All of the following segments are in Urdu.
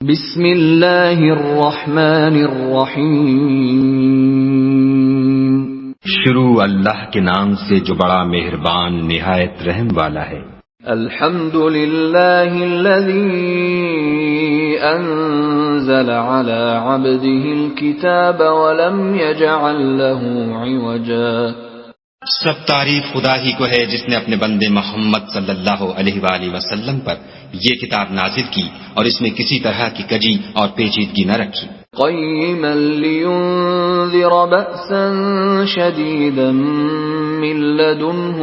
بسم اللہ الرحمن الرحیم، شروع اللہ کے نام سے جو بڑا مہربان نہایت رحم والا ہے۔ الحمد للہ الذی انزل علی عبده الکتاب ولم یجعل له عوجا۔ سب تعریف خدا ہی کو ہے جس نے اپنے بندے محمد صلی اللہ علیہ وآلہ وسلم پر یہ کتاب نازل کی اور اس میں کسی طرح کی کجی اور پیچیدگی نہ رکھی۔ قیما لینذر بأسا شدیدا من لدنہ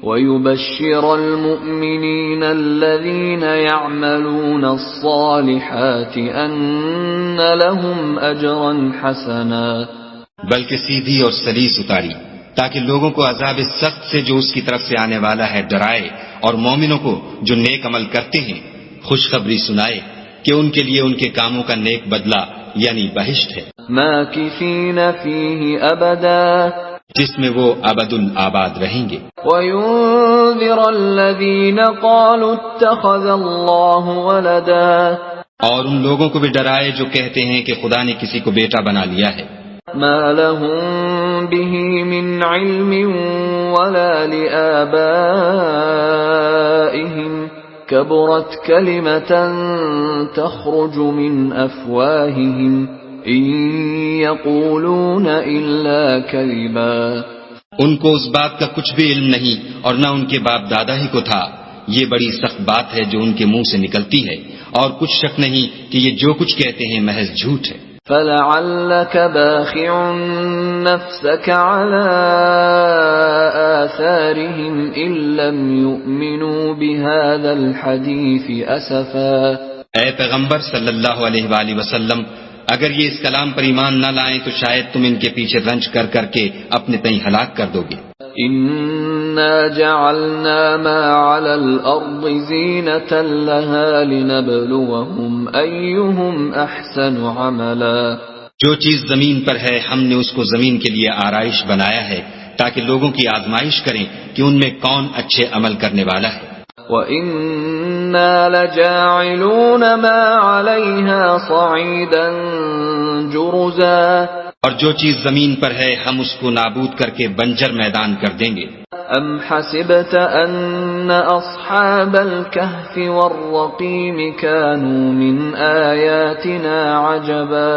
ويبشر المؤمنين الذين يعملون الصالحات أن لهم أجرا حسنا۔ بلکہ سیدھی اور سلیس اتاری تاکہ لوگوں کو عذاب سخت سے جو اس کی طرف سے آنے والا ہے ڈرائے، اور مومنوں کو جو نیک عمل کرتے ہیں خوشخبری سنائے کہ ان کے لیے ان کے کاموں کا نیک بدلہ یعنی بہشت ہے، ماکثین فیہ ابدا، جس میں وہ ابد الآباد رہیں گے۔ وَيُنذِرَ الَّذِينَ قَالُوا اتَّخَذَ اللَّهُ وَلَدًا، اور ان لوگوں کو بھی ڈرائے جو کہتے ہیں کہ خدا نے کسی کو بیٹا بنا لیا ہے۔ مَا لَهُم بِهِ مِنْ عِلْمٍ وَلَا لِآبَائِهِمْ كَبُرَتْ كَلِمَةً تَخْرُجُ مِنْ أَفْوَاهِهِمْ إِن يَقُولُونَ إِلَّا كَذِبًا۔ ان کو اس بات کا کچھ بھی علم نہیں اور نہ ان کے باپ دادا ہی کو تھا۔ یہ بڑی سخت بات ہے جو ان کے منہ سے نکلتی ہے، اور کچھ شک نہیں کہ یہ جو کچھ کہتے ہیں محض جھوٹ ہے۔ فَلَعَلَّكَ بَاخِعٌ نَفْسَكَ عَلَىٰ آثَارِهِمْ إِن لَّمْ يُؤْمِنُوا بِهَٰذَا الْحَدِيثِ أَسَفًا۔ اے پیغمبر صلی اللہ علیہ وآلہ وسلم، اگر یہ اس کلام پر ایمان نہ لائیں تو شاید تم ان کے پیچھے رنج کر کر کے اپنے تئیں ہلاک کر دو گے۔ اِنَّا جَعَلْنَا مَا عَلَى الْأَرْضِ زِينَةً لَهَا لِنَبْلُوَهُمْ أَيُّهُمْ أَحْسَنُ عَمَلًا۔ جو چیز زمین پر ہے ہم نے اس کو زمین کے لیے آرائش بنایا ہے تاکہ لوگوں کی آزمائش کریں کہ ان میں کون اچھے عمل کرنے والا ہے۔ وَإِنَّا لَجَاعِلُونَ مَا عَلَيْهَا صَعِيدًا جُرُزًا، اور جو چیز زمین پر ہے ہم اس کو نابود کر کے بنجر میدان کر دیں گے۔ أَمْ حَسِبْتَ أَنَّ أَصْحَابَ الْكَهْفِ وَالرَّقِيمِ كَانُوا مِنْ آيَاتِنَا عَجَبًا۔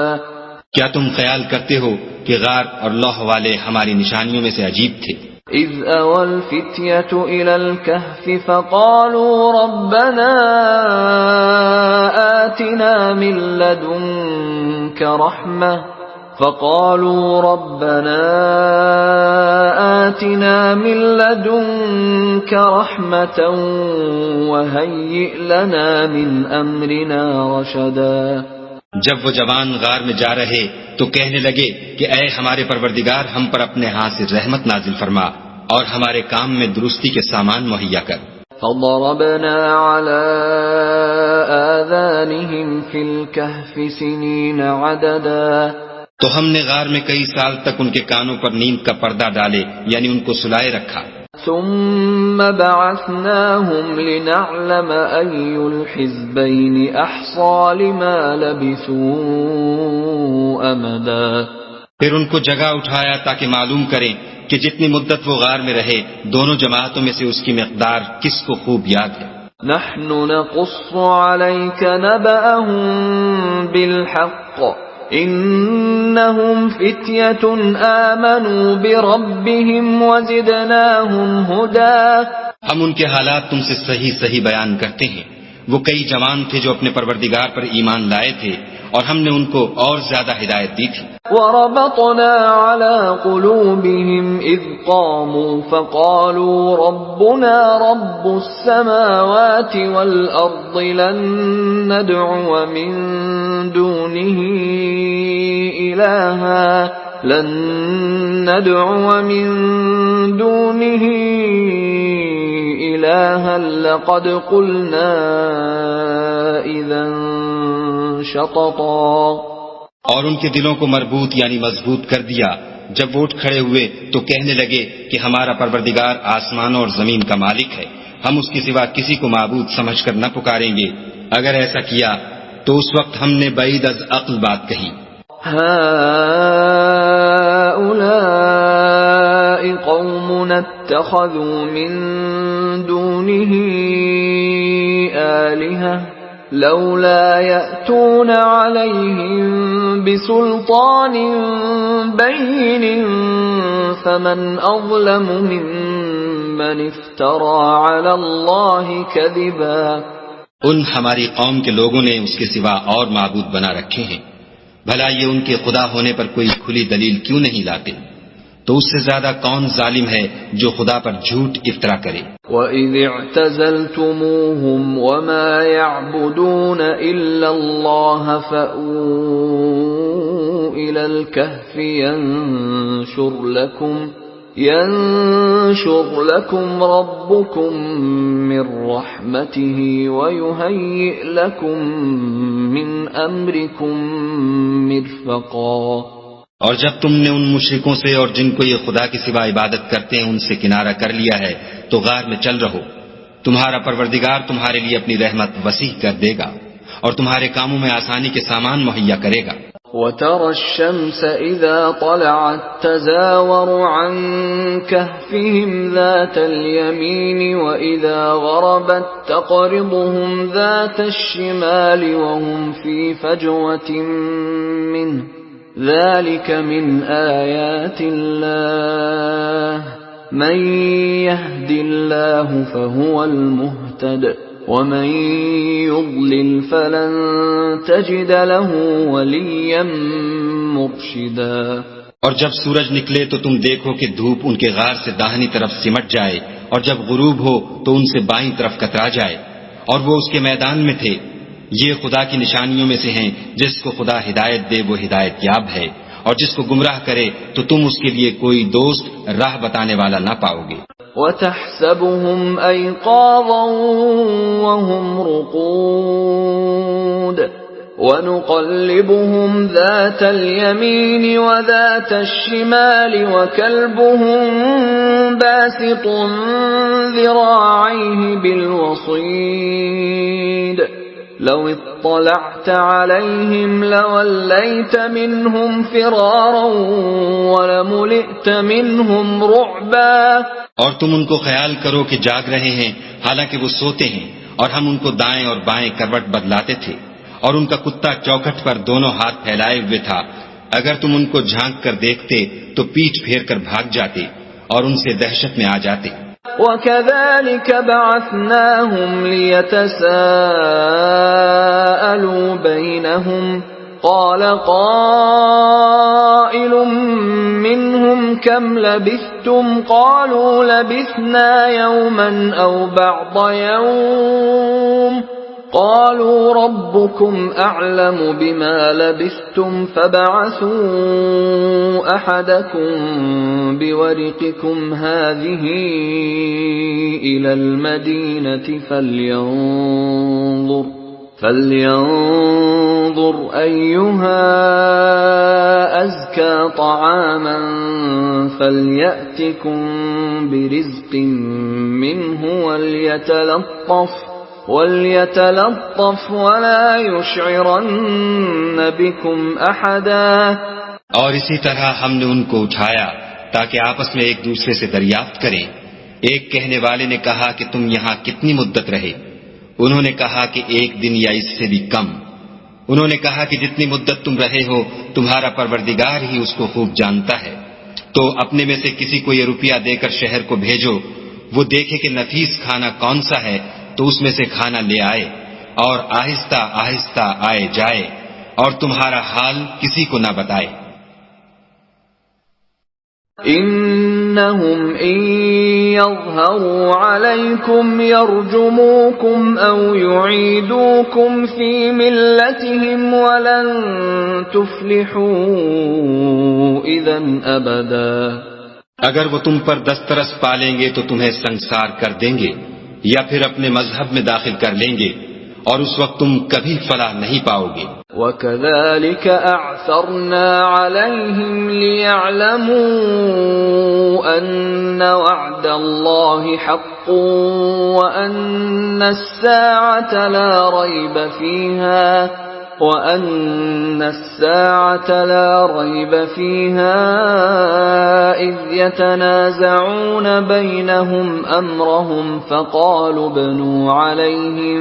کیا تم خیال کرتے ہو کہ غار اور لوح والے ہماری نشانیوں میں سے عجیب تھے؟ إِذْ أَوَى الْفِتْيَةُ إِلَى الْكَهْفِ فَقَالُوا رَبَّنَا آتِنَا مِن لَّدُنكَ رَحْمَةً وَهَيِّئْ لَنَا مِنْ أَمْرِنَا رَشَدًا۔ جب وہ جوان غار میں جا رہے تو کہنے لگے کہ اے ہمارے پروردگار، ہم پر اپنے ہاتھ سے رحمت نازل فرما اور ہمارے کام میں درستی کے سامان مہیا کر۔ فَضَرَبْنَا عَلَىٰ آذَانِهِمْ فِي الْكَهْفِ سِنِينَ عَدَدًا، تو ہم نے غار میں کئی سال تک ان کے کانوں پر نیند کا پردہ ڈالے یعنی ان کو سلائے رکھا۔ ثُمَّ بَعَثْنَاهُمْ لِنَعْلَمَ أَيُّ الْحِزْبَيْنِ أَحْصَىٰ لِمَا لَبِثُوا أَمَدًا، پھر ان کو جگہ اٹھایا تاکہ معلوم کریں کہ جتنی مدت وہ غار میں رہے دونوں جماعتوں میں سے اس کی مقدار کس کو خوب یاد ہے۔ نَحْنُ نَقُصُّ عَلَيْكَ نَبَأَهُم بِالْحَقِّ إِنَّهُمْ فِتْيَةٌ آمَنُوا بِرَبِّهِمْ وَزِدْنَاهُمْ هُدًى۔ ہم ان کے حالات تم سے صحیح صحیح بیان کرتے ہیں۔ وہ کئی جوان تھے جو اپنے پروردگار پر ایمان لائے تھے اور ہم نے ان کو اور زیادہ ہدایت دی تھی۔ وَرَبَطْنَا عَلَىٰ قُلُوبِهِمْ إِذْ قَامُوا فَقَالُوا رَبُّنَا رَبُّ السَّمَاوَاتِ وَالْأَرْضِ لَن نَّدْعُوَ مِن دُونِهِ إِلَٰهًا لَّقَدْ قُلْنَا إِذًا شَطَطًا۔ اور ان کے دلوں کو مربوط یعنی مضبوط کر دیا جب وہ اٹھ کھڑے ہوئے تو کہنے لگے کہ ہمارا پروردگار آسمانوں اور زمین کا مالک ہے، ہم اس کے سوا کسی کو معبود سمجھ کر نہ پکاریں گے. اگر ایسا کیا تو اس وقت ہم نے بعید از عقل بات کہی. هؤلاء قوم اتخذوا من دونه آلهة لولا يأتون عليهم بسلطان بين فمن أظلم ممن افترى على الله كذبا. ان ہماری قوم کے لوگوں نے اس کے سوا اور معبود بنا رکھے ہیں. بھلا یہ ان کے خدا ہونے پر کوئی کھلی دلیل کیوں نہیں لاتے؟ تو اس سے زیادہ کون ظالم ہے جو خدا پر جھوٹ افطرا کرے. وَإِذِ اعْتَزَلْتُمُوهُمْ وَمَا يَعْبُدُونَ إِلَّا اللَّهَ فَأْوُوا إِلَى الْكَهْفِ ينشر لكم ربكم من رحمته ويهيئ لكم من أمركم مرفقا. اور جب تم نے ان مشرکوں سے اور جن کو یہ خدا کے سوا عبادت کرتے ہیں ان سے کنارہ کر لیا ہے تو غار میں چل رہو. تمہارا پروردگار تمہارے لیے اپنی رحمت وسیع کر دے گا اور تمہارے کاموں میں آسانی کے سامان مہیا کرے گا. وَتَرَى الشَّمْسَ إِذَا طَلَعَتْ تَزَاوَرُ عَنْ كَهْفِهِمْ ذَاتَ الْيَمِينِ وَإِذَا غَرَبَتْ تَقْرِضُهُمْ ذَاتَ الشِّمَالِ وَهُمْ فِي فَجْوَةٍ مِّنْهُ ذَلِكَ مِنْ آيَاتِ اللَّهِ مَنْ يَهْدِ اللَّهُ فَهُوَ الْمُهْتَدِ وَمَن يُضْلِلْ فَلَن تَجِدَ لَهُ وَلِيًّا مُرْشِدًا. اور جب سورج نکلے تو تم دیکھو کہ دھوپ ان کے غار سے داہنی طرف سمٹ جائے اور جب غروب ہو تو ان سے بائیں طرف کترا جائے اور وہ اس کے میدان میں تھے. یہ خدا کی نشانیوں میں سے ہیں. جس کو خدا ہدایت دے وہ ہدایت یاب ہے اور جس کو گمراہ کرے تو تم اس کے لیے کوئی دوست راہ بتانے والا نہ پاؤ گے. وَتَحْسَبُهُمْ أَيْقَاظًا وَهُمْ رُقُودٌ وَنُقَلِّبُهُمْ ذَاتَ الْيَمِينِ وَذَاتَ الشِّمَالِ وَكَلْبُهُمْ بَاسِطٌ ذِرَاعَيْهِ بِالْوَصِيدِ لَوِ اطَّلَعْتَ عَلَيْهِمْ لَوَلَّيْتَ مِنْهُمْ فِرَارًا وَلَمُلِئْتَ مِنْهُمْ رُعْبًا. اور تم ان کو خیال کرو کہ جاگ رہے ہیں حالانکہ وہ سوتے ہیں اور ہم ان کو دائیں اور بائیں کروٹ بدلاتے تھے اور ان کا کتا چوکھٹ پر دونوں ہاتھ پھیلائے ہوئے تھا. اگر تم ان کو جھانک کر دیکھتے تو پیٹھ پھیر کر بھاگ جاتے اور ان سے دہشت میں آ جاتے. وَكَذَلِكَ بَعَثْنَاهُمْ لِيَتَسَاءَلُوا بَيْنَهُمْ قَالَ قَائِلٌ مِّنْهُمْ كَمْ لَبِثْتُمْ قَالُوا لَبِثْنَا يَوْمًا أَوْ بَعْضَ يَوْمٍ قَالُوا رَبُّكُمْ أَعْلَمُ بِمَا لَبِثْتُمْ فَابْعَثُوا أَحَدَكُمْ بِوَرِقِكُمْ هَٰذِهِ إِلَى الْمَدِينَةِ فَلْيَنظُرْ أَيُّهَا أَزْكَىٰ طَعَامًا فَلْيَأْتِكُمْ بِرِزْقٍ مِّنْهُ وَلْيَتَلَطَّفْ وَلَا يُشْعِرَنَّ بِكُمْ أَحَدًا. اور اسی طرح ہم نے ان کو اٹھایا تاکہ آپس میں ایک دوسرے سے دریافت کریں. ایک کہنے والے نے کہا کہ تم یہاں کتنی مدت رہے؟ انہوں نے کہا کہ ایک دن یا اس سے بھی کم. انہوں نے کہا کہ جتنی مدت تم رہے ہو تمہارا پروردگار ہی اس کو خوب جانتا ہے. تو اپنے میں سے کسی کو یہ روپیہ دے کر شہر کو بھیجو، وہ دیکھے کہ نفیس کھانا کون سا ہے تو اس میں سے کھانا لے آئے اور آہستہ آہستہ آئے جائے اور تمہارا حال کسی کو نہ بتائے. انہم ان یظہروا علیکم یرجموکم او یعیدوکم فی ملتہم ولن تفلحوا اذن ابدا. اگر وہ تم پر دسترس پالیں گے تو تمہیں سنسار کر دیں گے یا پھر اپنے مذہب میں داخل کر لیں گے اور اس وقت تم کبھی فلاح نہیں پاؤ گے. وَكَذَلِكَ أَعْثَرْنَا عَلَيْهِمْ لِيَعْلَمُوا أَنَّ وَعْدَ اللَّهِ حَقٌّ حق وأن الساعة لا ريب فيها إذ يتنازعون بينهم أمرهم فقالوا ابنوا عليهم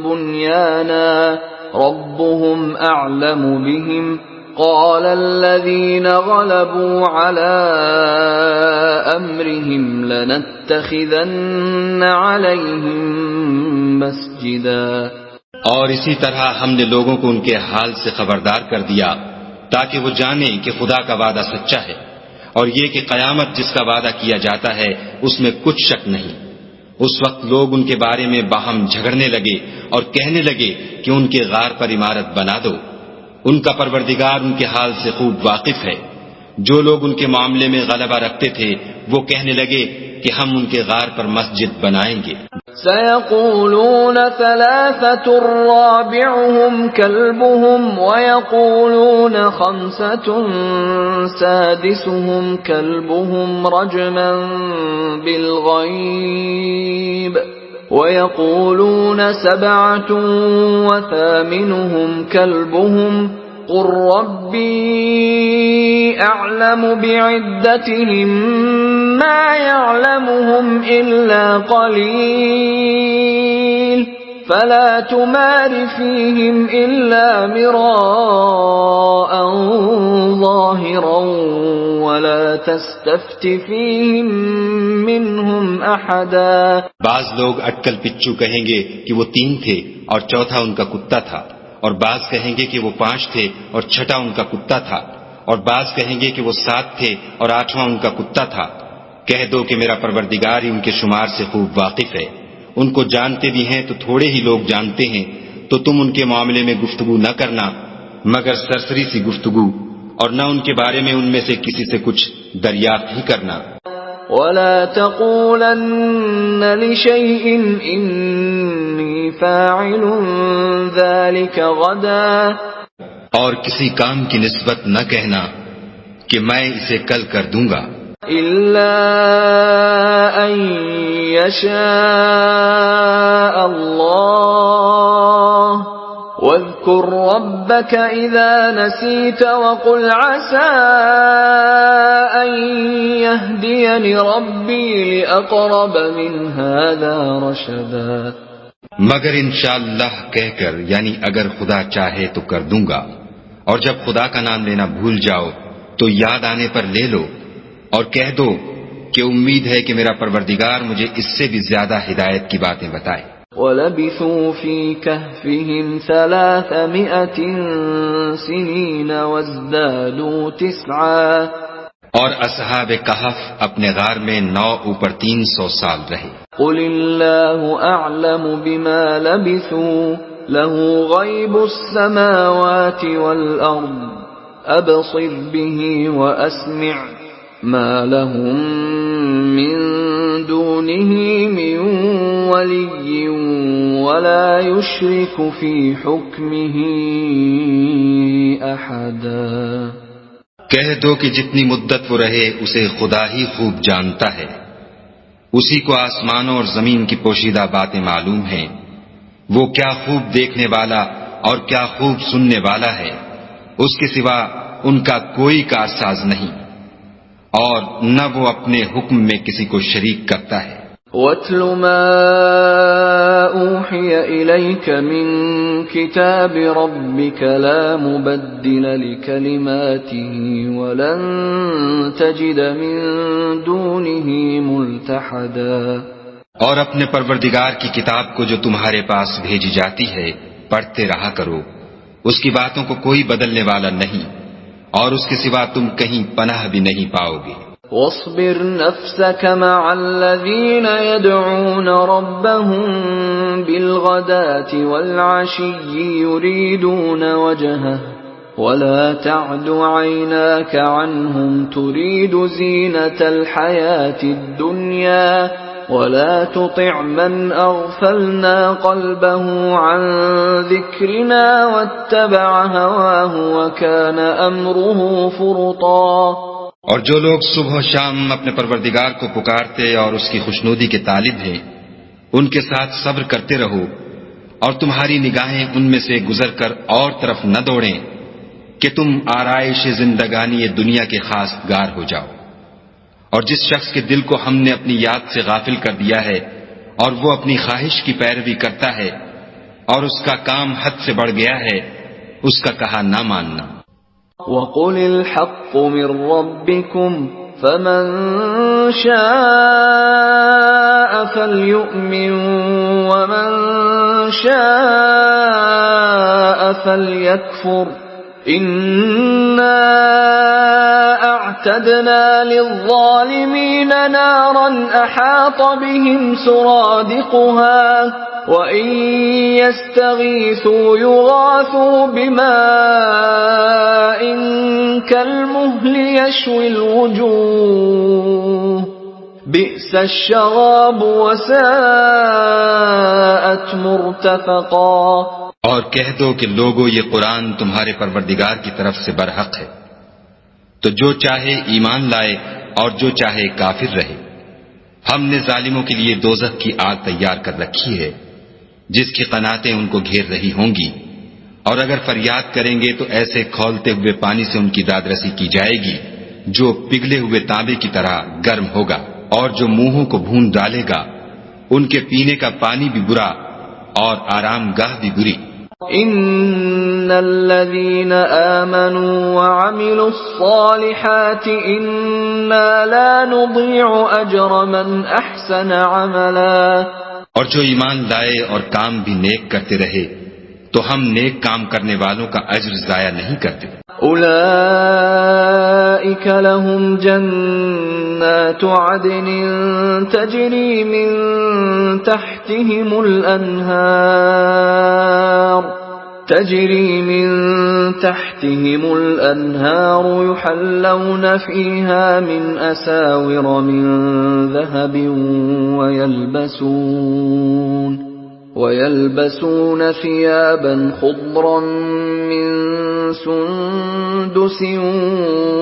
بنيانا ربهم أعلم بهم قال الذين غلبوا على أمرهم لنتخذن عليهم مسجدا. اور اسی طرح ہم نے لوگوں کو ان کے حال سے خبردار کر دیا تاکہ وہ جانیں کہ خدا کا وعدہ سچا ہے اور یہ کہ قیامت جس کا وعدہ کیا جاتا ہے اس میں کچھ شک نہیں. اس وقت لوگ ان کے بارے میں باہم جھگڑنے لگے اور کہنے لگے کہ ان کے غار پر عمارت بنا دو. ان کا پروردگار ان کے حال سے خوب واقف ہے. جو لوگ ان کے معاملے میں غلبہ رکھتے تھے وہ کہنے لگے کہ ہم ان کے غار پر مسجد بنائیں گے. سيقولون ثلاثة رابعهم كلبهم ويقولون خمسة سادسهم كلبهم رجما بالغيب ويقولون سبعة وثامنهم كلبهم قل ربي أعلم بعدتهم ما يعلمهم إلا قليل فلا تمار فيهم إلا مراء ظاهرا ولا تستفت فيهم منهم أحدا. بعض لوگ اٹکل پچو کہیں گے کہ وہ 3 تھے اور چوتھا ان کا کتا تھا، اور بعض کہیں گے کہ وہ 5 تھے اور چھٹا ان کا کتا تھا، اور بعض کہیں گے کہ وہ 7 تھے اور 8واں ان کا کتا تھا. کہہ دو کہ میرا پروردگار ہی ان کے شمار سے خوب واقف ہے. ان کو جانتے بھی ہیں تو تھوڑے ہی لوگ جانتے ہیں، تو تم ان کے معاملے میں گفتگو نہ کرنا مگر سرسری سی گفتگو، اور نہ ان کے بارے میں ان میں سے کسی سے کچھ دریافت ہی کرنا. ولا تقولن لشيء إني فاعل ذلك غدا. اور کسی کام کی نسبت نہ کہنا کہ میں اسے کل کر دوں گا، إلا أن يشاء الله واذكر ربك إذا نسيت وقل عسى أن يهديني ربي لأقرب من هذا رشدا. مگر انشاءاللہ کہہ کر، یعنی اگر خدا چاہے تو کر دوں گا، اور جب خدا کا نام لینا بھول جاؤ تو یاد آنے پر لے لو، اور کہہ دو کہ امید ہے کہ میرا پروردگار مجھے اس سے بھی زیادہ ہدایت کی باتیں بتائے. وَلَبِثُوا فِي كَهْفِهِمْ 300 سِنِينَ وَازْدَادُوا 9. اور اصحاب کہف اپنے غار میں 9 اوپر 300 سال رہے. قُلِ اللَّهُ أَعْلَمُ بِمَا لَبِثُوا لَهُ غَيْبُ السَّمَاوَاتِ وَالْأَرْضِ أَبْصِرْ بِهِ وَأَسْمِعْ مَا لَهُم مِّن دُونِهِ مِن وَلِيٍّ وَلَا يُشْرِكُ فِي حُكْمِهِ أَحَدًا. کہہ دو کہ جتنی مدت وہ رہے اسے خدا ہی خوب جانتا ہے. اسی کو آسمانوں اور زمین کی پوشیدہ باتیں معلوم ہیں. وہ کیا خوب دیکھنے والا اور کیا خوب سننے والا ہے. اس کے سوا ان کا کوئی کارساز نہیں، اور نہ وہ اپنے حکم میں کسی کو شریک کرتا ہے. وَاتْلُ مَا أُوحِيَ إِلَيْكَ مِن كِتَابِ رَبِّكَ لَا مُبَدِّلَ لِكَلِمَاتِهِ وَلَن تَجِدَ مِن دُونِهِ مُلْتَحَدًا. اور اپنے پروردگار کی کتاب کو جو تمہارے پاس بھیجی جاتی ہے پڑھتے رہا کرو. اس کی باتوں کو کوئی بدلنے والا نہیں، اور اس کے سوا تم کہیں پناہ بھی نہیں پاؤ گے. واصبر نفسك مع الذين يدعون ربهم بالغداة والعشي يريدون وجهه ولا تعد عيناك عنهم تريد زينة الحياة الدنيا ولا تطع من أغفلنا قلبه عن ذكرنا واتبع هواه وكان أمره فرطا. اور جو لوگ صبح و شام اپنے پروردگار کو پکارتے اور اس کی خوشنودی کے طالب ہیں، ان کے ساتھ صبر کرتے رہو، اور تمہاری نگاہیں ان میں سے گزر کر اور طرف نہ دوڑیں کہ تم آرائش زندگانی دنیا کے خاص گار ہو جاؤ۔ اور جس شخص کے دل کو ہم نے اپنی یاد سے غافل کر دیا ہے اور وہ اپنی خواہش کی پیروی کرتا ہے اور اس کا کام حد سے بڑھ گیا ہے، اس کا کہا نہ ماننا۔ وَقُلِ الْحَقُّ مِنْ رَبِّكُمْ فَمَنْ شَاءَ فَلْيُؤْمِنْ وَمَنْ شَاءَ فَلْيَكْفُرْ إِنَّا أَعْتَدْنَا لِلظَّالِمِينَ نَارًا أَحَاطَ بِهِمْ سُرَادِقُهَا وَإِنْ يَسْتَغِيثُوا يُغَاثُوا بِمَاءٍ كَالْمُهْلِ يَشْوِي الْوُجُوهَ بِئْسَ الشَّرَابُ وَسَاءَتْ مُرْتَفَقًا۔ اور کہہ دو کہ لوگو یہ قرآن تمہارے پروردگار کی طرف سے برحق ہے، تو جو چاہے ایمان لائے اور جو چاہے کافر رہے۔ ہم نے ظالموں کے لیے دوزخ کی آگ تیار کر رکھی ہے جس کی قناتیں ان کو گھیر رہی ہوں گی، اور اگر فریاد کریں گے تو ایسے کھولتے ہوئے پانی سے ان کی داد رسی کی جائے گی جو پگھلے ہوئے تانبے کی طرح گرم ہوگا، اور جو منہوں کو بھون ڈالے گا ان کے پینے کا پانی بھی برا اور آرام گاہ بھی بری۔ ان الذين آمنوا وعملوا الصالحات انا لا نضيع اجر من احسن عملا۔ اور جو ایمان لائے اور کام بھی نیک کرتے رہے تو ہم نیک کام کرنے والوں کا اجر ضائع نہیں کرتے۔ اولئک لهم جنات عدن تجری من تحتهم الانہار يحلون فيها من اساور من ذهب ويلبسون ثيابا خضرا من سندس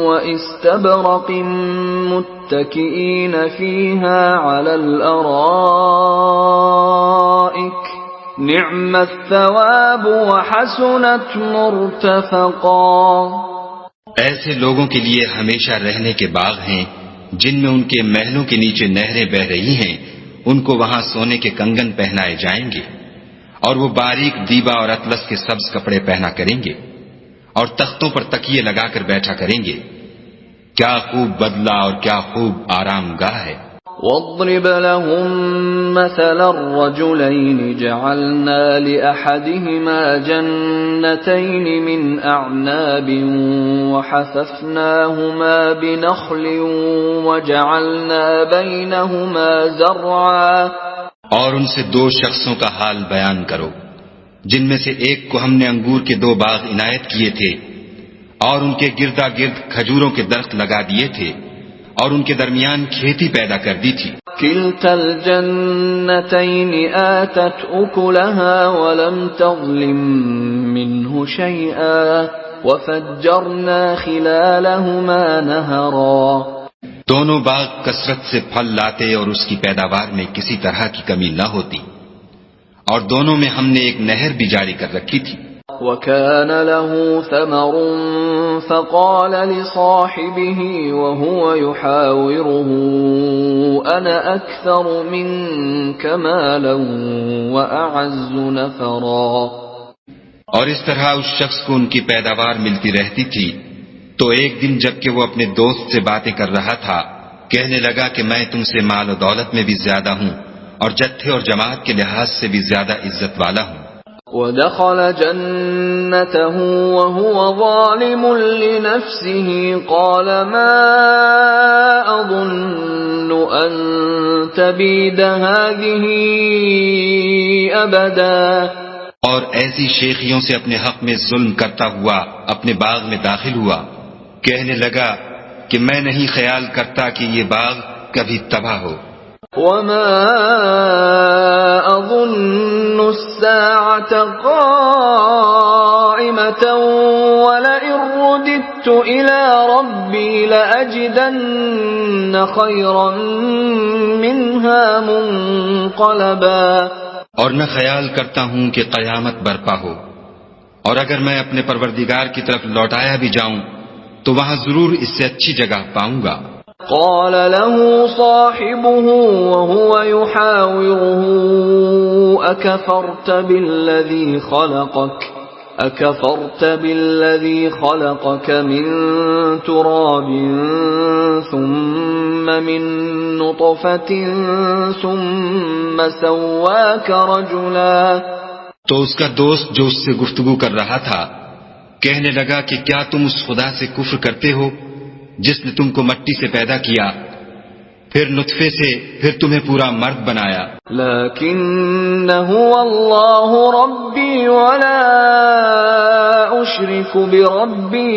واستبرق متكئين فيها على الارائك نعم الثواب وحسنت مرتفقا۔ ایسے لوگوں کے لیے ہمیشہ رہنے کے باغ ہیں جن میں ان کے محلوں کے نیچے نہریں بہ رہی ہیں، ان کو وہاں سونے کے کنگن پہنائے جائیں گے، اور وہ باریک دیبا اور اطلس کے سبز کپڑے پہنا کریں گے، اور تختوں پر تکیے لگا کر بیٹھا کریں گے۔ کیا خوب بدلہ اور کیا خوب آرام گاہ ہے۔ وَاضْرِبْ لَهُم مَّثَلًا رَّجُلَيْنِ جَعَلْنَا لِأَحَدِهِمَا جَنَّتَيْنِ مِنْ أَعْنَابٍ وَحَفَفْنَاهُمَا بِنَخْلٍ وَجَعَلْنَا بَيْنَهُمَا زَرْعًا۔ اور ان سے دو شخصوں کا حال بیان کرو جن میں سے ایک کو ہم نے انگور کے 2 باغ عنایت کیے تھے اور ان کے گردا گرد کھجوروں کے درخت لگا دیے تھے اور ان کے درمیان کھیتی پیدا کر دی تھی۔ كلتا الجنتين آتت أكلها ولم تظلم منه شيئا وفجرنا خلالهما نهرا۔ دونوں باغ کثرت سے پھل لاتے اور اس کی پیداوار میں کسی طرح کی کمی نہ ہوتی، اور دونوں میں ہم نے ایک نہر بھی جاری کر رکھی تھی۔ وَكَانَ لَهُ ثَمَرٌ فَقَالَ لِصَاحِبِهِ وَهُوَ يُحَاوِرُهُ أَنَا أَكْثَرُ مِنكَ مَالًا وَأَعَزُّ نَفَرًا۔ اور اس طرح اس شخص کو ان کی پیداوار ملتی رہتی تھی، تو ایک دن جب کہ وہ اپنے دوست سے باتیں کر رہا تھا، کہنے لگا کہ میں تم سے مال و دولت میں بھی زیادہ ہوں اور جتھے اور جماعت کے لحاظ سے بھی زیادہ عزت والا ہوں۔ وَدَخَلَ جَنَّتَهُ وَهُوَ ظَالِمٌ لِنَفْسِهِ قَالَ مَا أَظُنُّ أَن تَبِيدَ هَٰذِهِ أَبَدًا۔ اور ایسی شیخیوں سے اپنے حق میں ظلم کرتا ہوا اپنے باغ میں داخل ہوا، کہنے لگا کہ میں نہیں خیال کرتا کہ یہ باغ کبھی تباہ ہو۔ وَمَا أَظُنُّ السَّاعَةَ قَائِمَةً قائمة ولئن رددت إلى ربي لأجدن خيرا منها منقلبا. اور نہ خیال کرتا ہوں کہ قیامت برپا ہو، اور اگر میں اپنے پروردگار کی طرف لوٹایا بھی جاؤں تو وہاں ضرور اس سے اچھی جگہ پاؤں گا. قال له صاحبه وهو يحاوره أكفرت بالذي خلقك من تراب ثم من نطفة ثم سواك رجلا. تو اس کا دوست جو اس سے گفتگو کر رہا تھا کہنے لگا کہ کیا تم اس خدا سے کفر کرتے ہو جس نے تم کو مٹی سے پیدا کیا، پھر نطفے سے، پھر تمہیں پورا مرد بنایا. لیکن هو اللہ ربی ولا اشرک بربی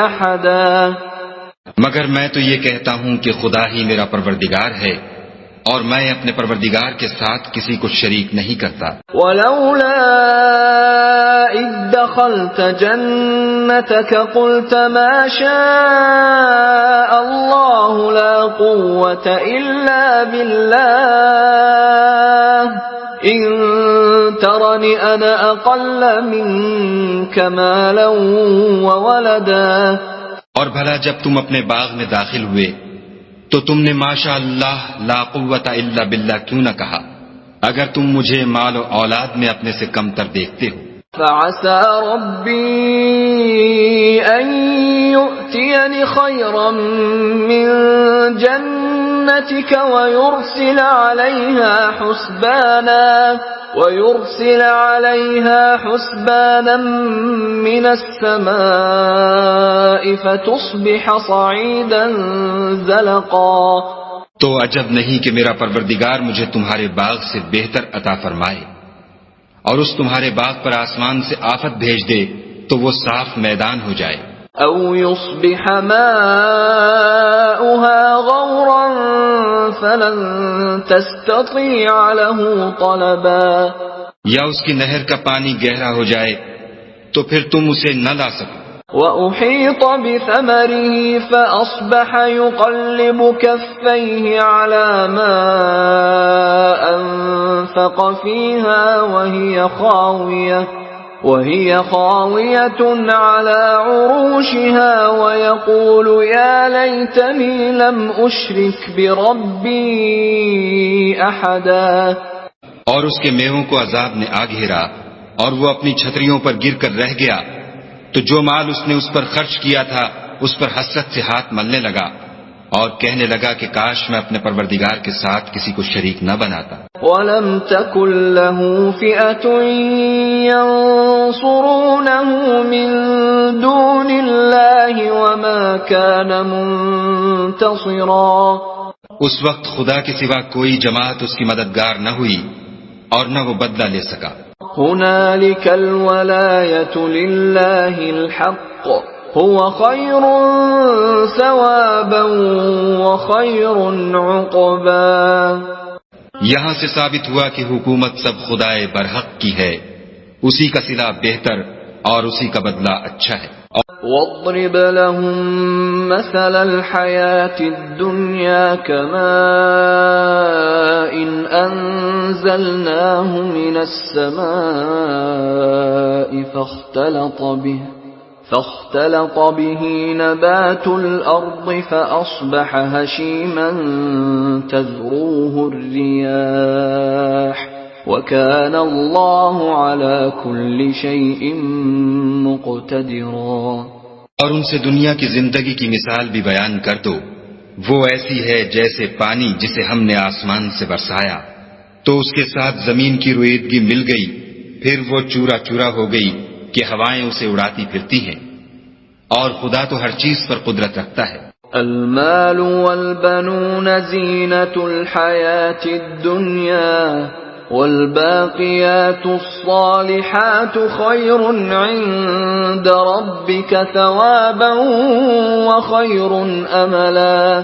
احدا. مگر میں تو یہ کہتا ہوں کہ خدا ہی میرا پروردگار ہے اور میں اپنے پروردگار کے ساتھ کسی کو شریک نہیں کرتا. ولولا اذ دخلت جنتك قلت ما شاء الله لا قوة الا بالله ان ترني انا اقل منك مالا وولدا. اور بھلا جب تم اپنے باغ میں داخل ہوئے تو تم نے ماشاء اللہ لا قوت الا باللہ کیوں نہ کہا اگر تم مجھے مال و اولاد میں اپنے سے کم تر دیکھتے ہو. فعسى ربي أن يؤتيني خيرا من جنتك ويرسل عليها حسبانا من السماء فتصبح صعيدا زلقا. تو عجب نہیں کہ میرا پروردگار مجھے تمہارے باغ سے بہتر عطا فرمائے اور اس تمہارے باغ پر آسمان سے آفت بھیج دے تو وہ صاف میدان ہو جائے. او يصبح ماؤها غورا فلن تستطيع له طلبا. یا اس کی نہر کا پانی گہرا ہو جائے تو پھر تم اسے نہ لا سکو. وأحيط بثمره فأصبح يقلب كفيه على ما أنفق فيها وهي خاوية على عروشها ويقول يا ليتني لم أشرك بربي أحدا. اور اس کے میووں کو عذاب نے آ گھیرا اور وہ اپنی چھتریوں پر گر کر رہ گیا تو جو مال اس نے اس پر خرچ کیا تھا اس پر حسرت سے ہاتھ ملنے لگا اور کہنے لگا کہ کاش میں اپنے پروردگار کے ساتھ کسی کو شریک نہ بناتا. وَلَمْ تَكُنْ لَهُ فِئَةٌ يَنْصُرُونَهُ مِنْ دُونِ اللَّهِ وَمَا كَانَ مُنْتَصِرًا. اس وقت خدا کے سوا کوئی جماعت اس کی مددگار نہ ہوئی اور نہ وہ بدلہ لے سکا. هنالك الولاية لله الحق هو خير ثوابا وخير عقبا. یہاں سے ثابت ہوا کہ حکومت سب خدائے برحق کی ہے، اسی کا صلہ بہتر اور اسی کا بدلہ اچھا ہے. واضرب لهم مثل الحياة الدنيا كماء أنزلناه من السماء فاختلط به نبات الأرض فأصبح هشيما تذروه الرياح وَكَانَ اللَّهُ عَلَى كُلِّ شَيْءٍ مُقْتَدِرًا. اور ان سے دنیا کی زندگی کی مثال بھی بیان کر دو، وہ ایسی ہے جیسے پانی جسے ہم نے آسمان سے برسایا تو اس کے ساتھ زمین کی رویدگی مل گئی، پھر وہ چورا چورا ہو گئی کہ ہوائیں اسے اڑاتی پھرتی ہیں، اور خدا تو ہر چیز پر قدرت رکھتا ہے. المال والبنون زینة الحیاة الدنیا والباقیات الصالحات خیر عند ربک ثوابا وخیر املا.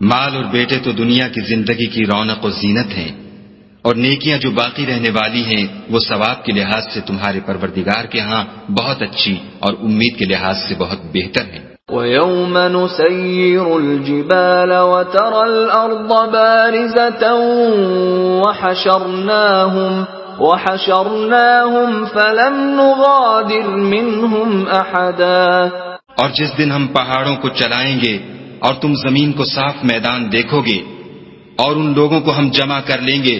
مال اور بیٹے تو دنیا کی زندگی کی رونق و زینت ہیں، اور نیکیاں جو باقی رہنے والی ہیں وہ ثواب کے لحاظ سے تمہارے پروردگار کے ہاں بہت اچھی اور امید کے لحاظ سے بہت بہتر ہیں۔ وَيَوْمَ نُسَيِّرُ الْجِبَالَ وَتَرَى الْأَرْضَ بَارِزَةً وَحَشَرْنَاهُمْ فَلَمْ نُغَادِرْ مِنْهُمْ أَحَدًا۔ اور جس دن ہم پہاڑوں کو چلائیں گے اور تم زمین کو صاف میدان دیکھو گے اور ان لوگوں کو ہم جمع کر لیں گے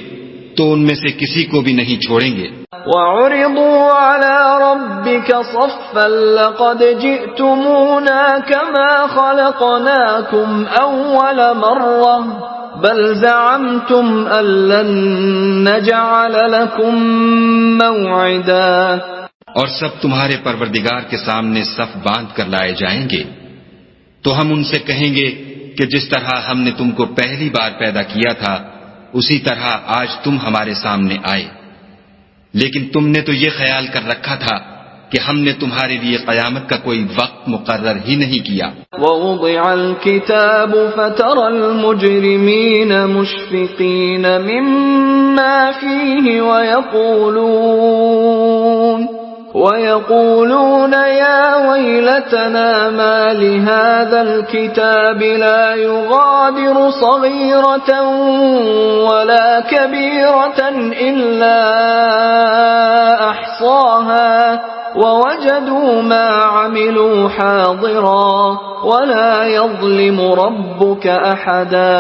تو ان میں سے کسی کو بھی نہیں چھوڑیں گے۔ وَعُرِضُوا عَلَى رَبِّكَ صَفًّا لَقَدْ جِئْتُمُونَا كَمَا خَلَقْنَاكُمْ أَوَّلَ مَرَّةٍ بَلْ زَعَمْتُمْ أَن لَّن نَّجْعَلَ لَكُم مَّوْعِدًا۔ اور سب تمہارے پروردگار کے سامنے صف باندھ کر لائے جائیں گے تو ہم ان سے کہیں گے کہ جس طرح ہم نے تم کو پہلی بار پیدا کیا تھا اسی طرح آج تم ہمارے سامنے آئے، لیکن تم نے تو یہ خیال کر رکھا تھا کہ ہم نے تمہارے لیے قیامت کا کوئی وقت مقرر ہی نہیں کیا۔ وَوُضِعَ الْكِتَابُ فَتَرَى الْمُجْرِمِينَ مُشْفِقِينَ مِمَّا فِيهِ وَيَقُولُونَ يَا وَيْلَتَنَا مَا لِهَذَا الْكِتَابِ لَا يُغَادِرُ صَغِيرَةً وَلَا كَبِيرَةً إِلَّا أَحْصَاهَا وَوَجَدُوا مَا عَمِلُوا حَاضِرًا وَلَا يَظْلِمُ رَبُّكَ أَحَدًا۔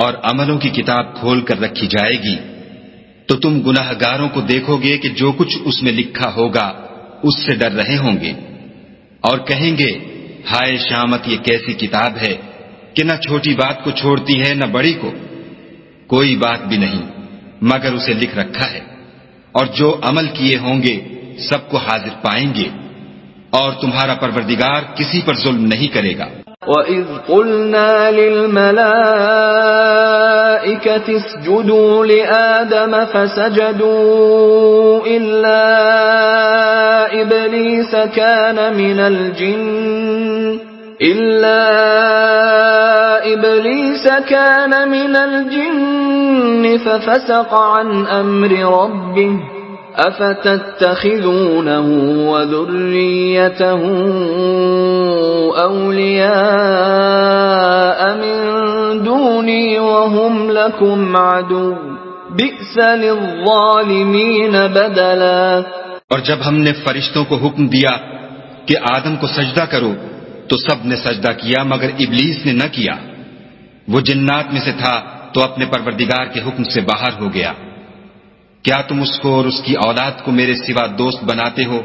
اور عملوں کی کتاب کھول کر رکھی جائے گی تو تم گناہ گاروں کو دیکھو گے کہ جو کچھ اس میں لکھا ہوگا اس سے ڈر رہے ہوں گے اور کہیں گے ہائے شامت یہ کیسی کتاب ہے کہ نہ چھوٹی بات کو چھوڑتی ہے نہ بڑی کو، کوئی بات بھی نہیں مگر اسے لکھ رکھا ہے، اور جو عمل کیے ہوں گے سب کو حاضر پائیں گے، اور تمہارا پروردگار کسی پر ظلم نہیں کرے گا۔ وَإِذْ قُلْنَا لِلْمَلَائِكَةِ اسْجُدُوا لِآدَمَ فَسَجَدُوا إِلَّا إِبْلِيسَ كَانَ مِنَ الْجِنِّ فَفَسَقَ عَنْ أَمْرِ رَبِّهِ أَفَتَتَّخِذُونَهُ وَذُرِّيَّتَهُ أَوْلِيَاءَ مِن دُونِي وَهُمْ لَكُمْ عَدُوٌّ بِئْسَ لِلظَّالِمِينَ بَدَلًا۔ اور جب ہم نے فرشتوں کو حکم دیا کہ آدم کو سجدہ کرو تو سب نے سجدہ کیا مگر ابلیس نے نہ کیا، وہ جنات میں سے تھا تو اپنے پروردگار کے حکم سے باہر ہو گیا۔ کیا تم اس کو اور اس کی اولاد کو میرے سوا دوست بناتے ہو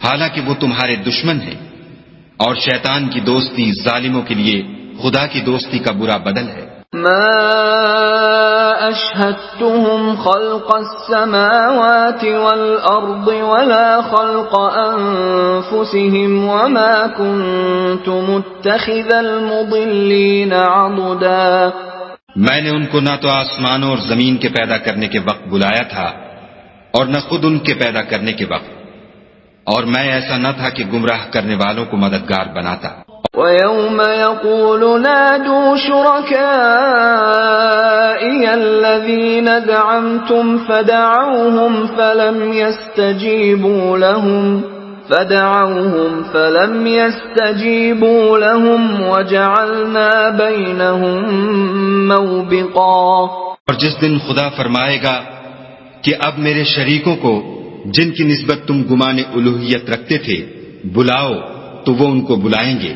حالانکہ وہ تمہارے دشمن ہیں، اور شیطان کی دوستی ظالموں کے لیے خدا کی دوستی کا برا بدل ہے۔ ما أشهدتهم خلق السماوات والأرض ولا خلق أنفسهم وما كنت متخذ المضلين عضدا۔ میں نے ان کو نہ تو آسمانوں اور زمین کے پیدا کرنے کے وقت بلایا تھا اور نہ خود ان کے پیدا کرنے کے وقت، اور میں ایسا نہ تھا کہ گمراہ کرنے والوں کو مددگار بناتا۔ وَيَوْمَ يَقُولُ نَادُوا شُرَكَائِيَ الَّذِينَ زَعَمْتُمْ فَدَعَوْهُمْ فَلَمْ يَسْتَجِيبُوا لَهُمْ وَجَعَلْنَا بَيْنَهُمْ مَوْبِقًا۔ اور جس دن خدا فرمائے گا کہ اب میرے شریکوں کو جن کی نسبت تم گمان الوہیت رکھتے تھے بلاؤ، تو وہ ان کو بلائیں گے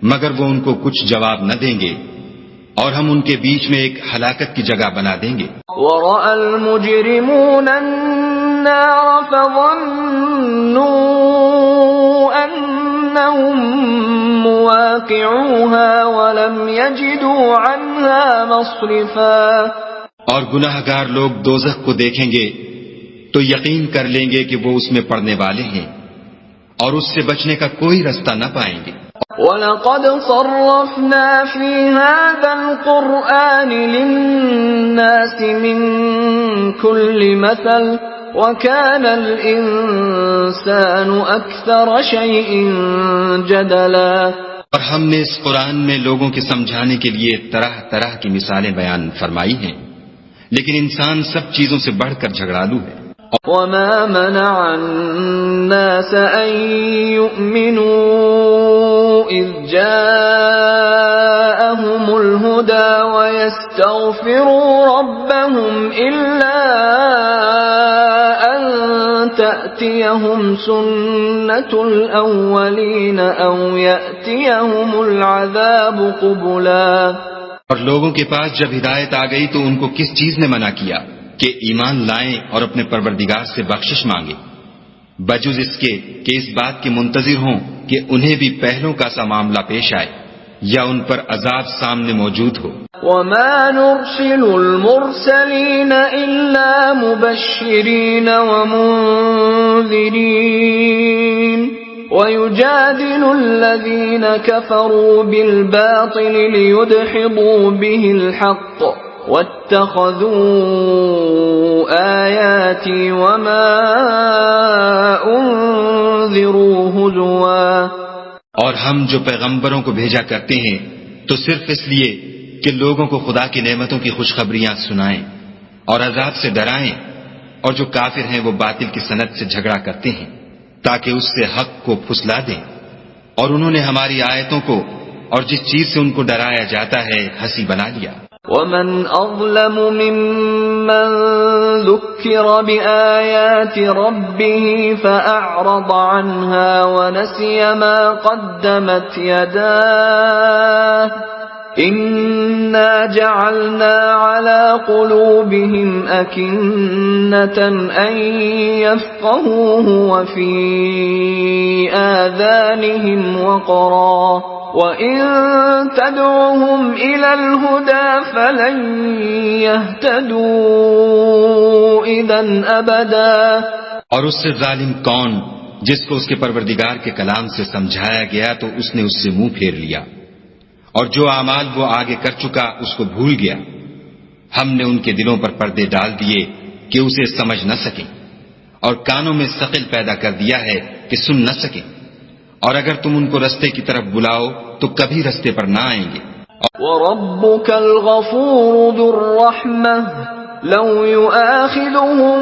مگر وہ ان کو کچھ جواب نہ دیں گے، اور ہم ان کے بیچ میں ایک ہلاکت کی جگہ بنا دیں گے۔ وَرَأَى الْمُجْرِمُونَ النَّارَ فَظَنُّوا أَنَّهُمْ مُوَاقِعُوهَا وَلَمْ يَجِدُوا عَنْهَا مَصْرِفًا۔ اور گناہ گار لوگ دوزخ کو دیکھیں گے تو یقین کر لیں گے کہ وہ اس میں پڑنے والے ہیں، اور اس سے بچنے کا کوئی رستہ نہ پائیں گے۔ وَلَقَدْ صَرَّفْنَا فِي هَذَا الْقُرْآنِ لِلنَّاسِ مِنْ كُلِّ مَثَلٍ وَكَانَ الْإِنسَانُ أَكْثَرَ شَيْءٍ جَدَلًا۔ اور ہم نے اس قرآن میں لوگوں کے سمجھانے کے لیے طرح طرح کی مثالیں بیان فرمائی ہیں، لیکن انسان سب چیزوں سے بڑھ کر جھگڑالو ہے۔ وما منع الناس أن يؤمنوا إذ جاءهم الهدى ويستغفروا ربهم إلا أن تأتيهم سنة الأولين أو يأتيهم العذاب قبلا۔ اور لوگوں کے پاس جب ہدایت آ گئی تو ان کو کس چیز نے منع کیا کہ ایمان لائیں اور اپنے پروردگار سے بخشش مانگے، بجز اس کے کہ اس بات کے منتظر ہوں کہ انہیں بھی پہلوں کا سا معاملہ پیش آئے یا ان پر عذاب سامنے موجود ہو۔ وما نرسل المرسلین الا مبشرین ومنذرین وَيُجَادِلُ الَّذِينَ كَفَرُوا بِالْبَاطِلِ لِيُدْحِضُوا بِهِ الْحَقَّ وَاتَّخَذُوا آيَاتِي وَمَا أُنذِرُوا هُزُوًا۔ اور ہم جو پیغمبروں کو بھیجا کرتے ہیں تو صرف اس لیے کہ لوگوں کو خدا کی نعمتوں کی خوشخبریاں سنائیں اور عذاب سے ڈرائیں، اور جو کافر ہیں وہ باطل کی سند سے جھگڑا کرتے ہیں تاکہ اس سے حق کو پھسلا دیں، اور انہوں نے ہماری آیتوں کو اور جس چیز سے ان کو ڈرایا جاتا ہے ہنسی بنا لیا۔ وَمَنْ أَظْلَمُ مِمَّنْ ذُكِّرَ بِآيَاتِ رَبِّهِ فَأَعْرَضَ عَنْهَا وَنَسِيَ مَا قَدَّمَتْ يَدَاهُ إِنَّا جَعَلْنَا عَلَى قُلُوبِهِمْ أَكِنَّةً أَن يَفْقَهُوهُ وَفِي آذَانِهِمْ وَقْرًا وَإِن تَدْعُهُمْ إِلَى الْهُدَى فَلَن يَهْتَدُوا إِذًا أَبَدًا۔ اور اس سے ظالم کون جس کو اس کے پروردگار کے کلام سے سمجھایا گیا تو اس نے اس سے منہ پھیر لیا، اور جو اعمال وہ آگے کر چکا اس کو بھول گیا۔ ہم نے ان کے دلوں پر پردے ڈال دیے کہ اسے سمجھ نہ سکیں، اور کانوں میں ثقل پیدا کر دیا ہے کہ سن نہ سکیں، اور اگر تم ان کو رستے کی طرف بلاؤ تو کبھی رستے پر نہ آئیں گے۔ وَرَبُّكَ الْغَفُورُ ذُو الرَّحْمَةِ لَوْ يُؤَاخِذُهُم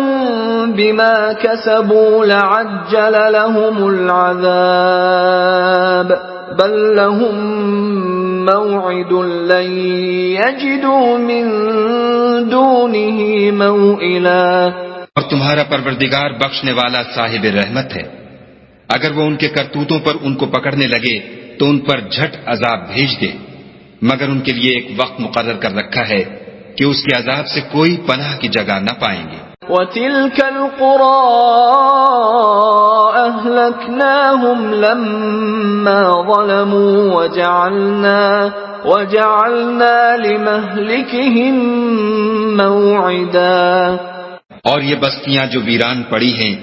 بِمَا كَسَبُوا لَعَجَّلَ لَهُمُ الْعَذَابَ بَل لَّهُم موعد لن يجدوا من دونه موئلا۔ اور تمہارا پروردگار بخشنے والا صاحب رحمت ہے، اگر وہ ان کے کرتوتوں پر ان کو پکڑنے لگے تو ان پر جھٹ عذاب بھیج دے، مگر ان کے لیے ایک وقت مقرر کر رکھا ہے کہ اس کے عذاب سے کوئی پناہ کی جگہ نہ پائیں گے۔ وَتِلْكَ الْقُرَىٰ أَهْلَكْنَاهُمْ لَمَّا ظَلَمُوا وَجَعَلْنَا لِمَهْلِكِهِمْ مَوْعِدًا۔ اور یہ بستیاں جو ویران پڑی ہیں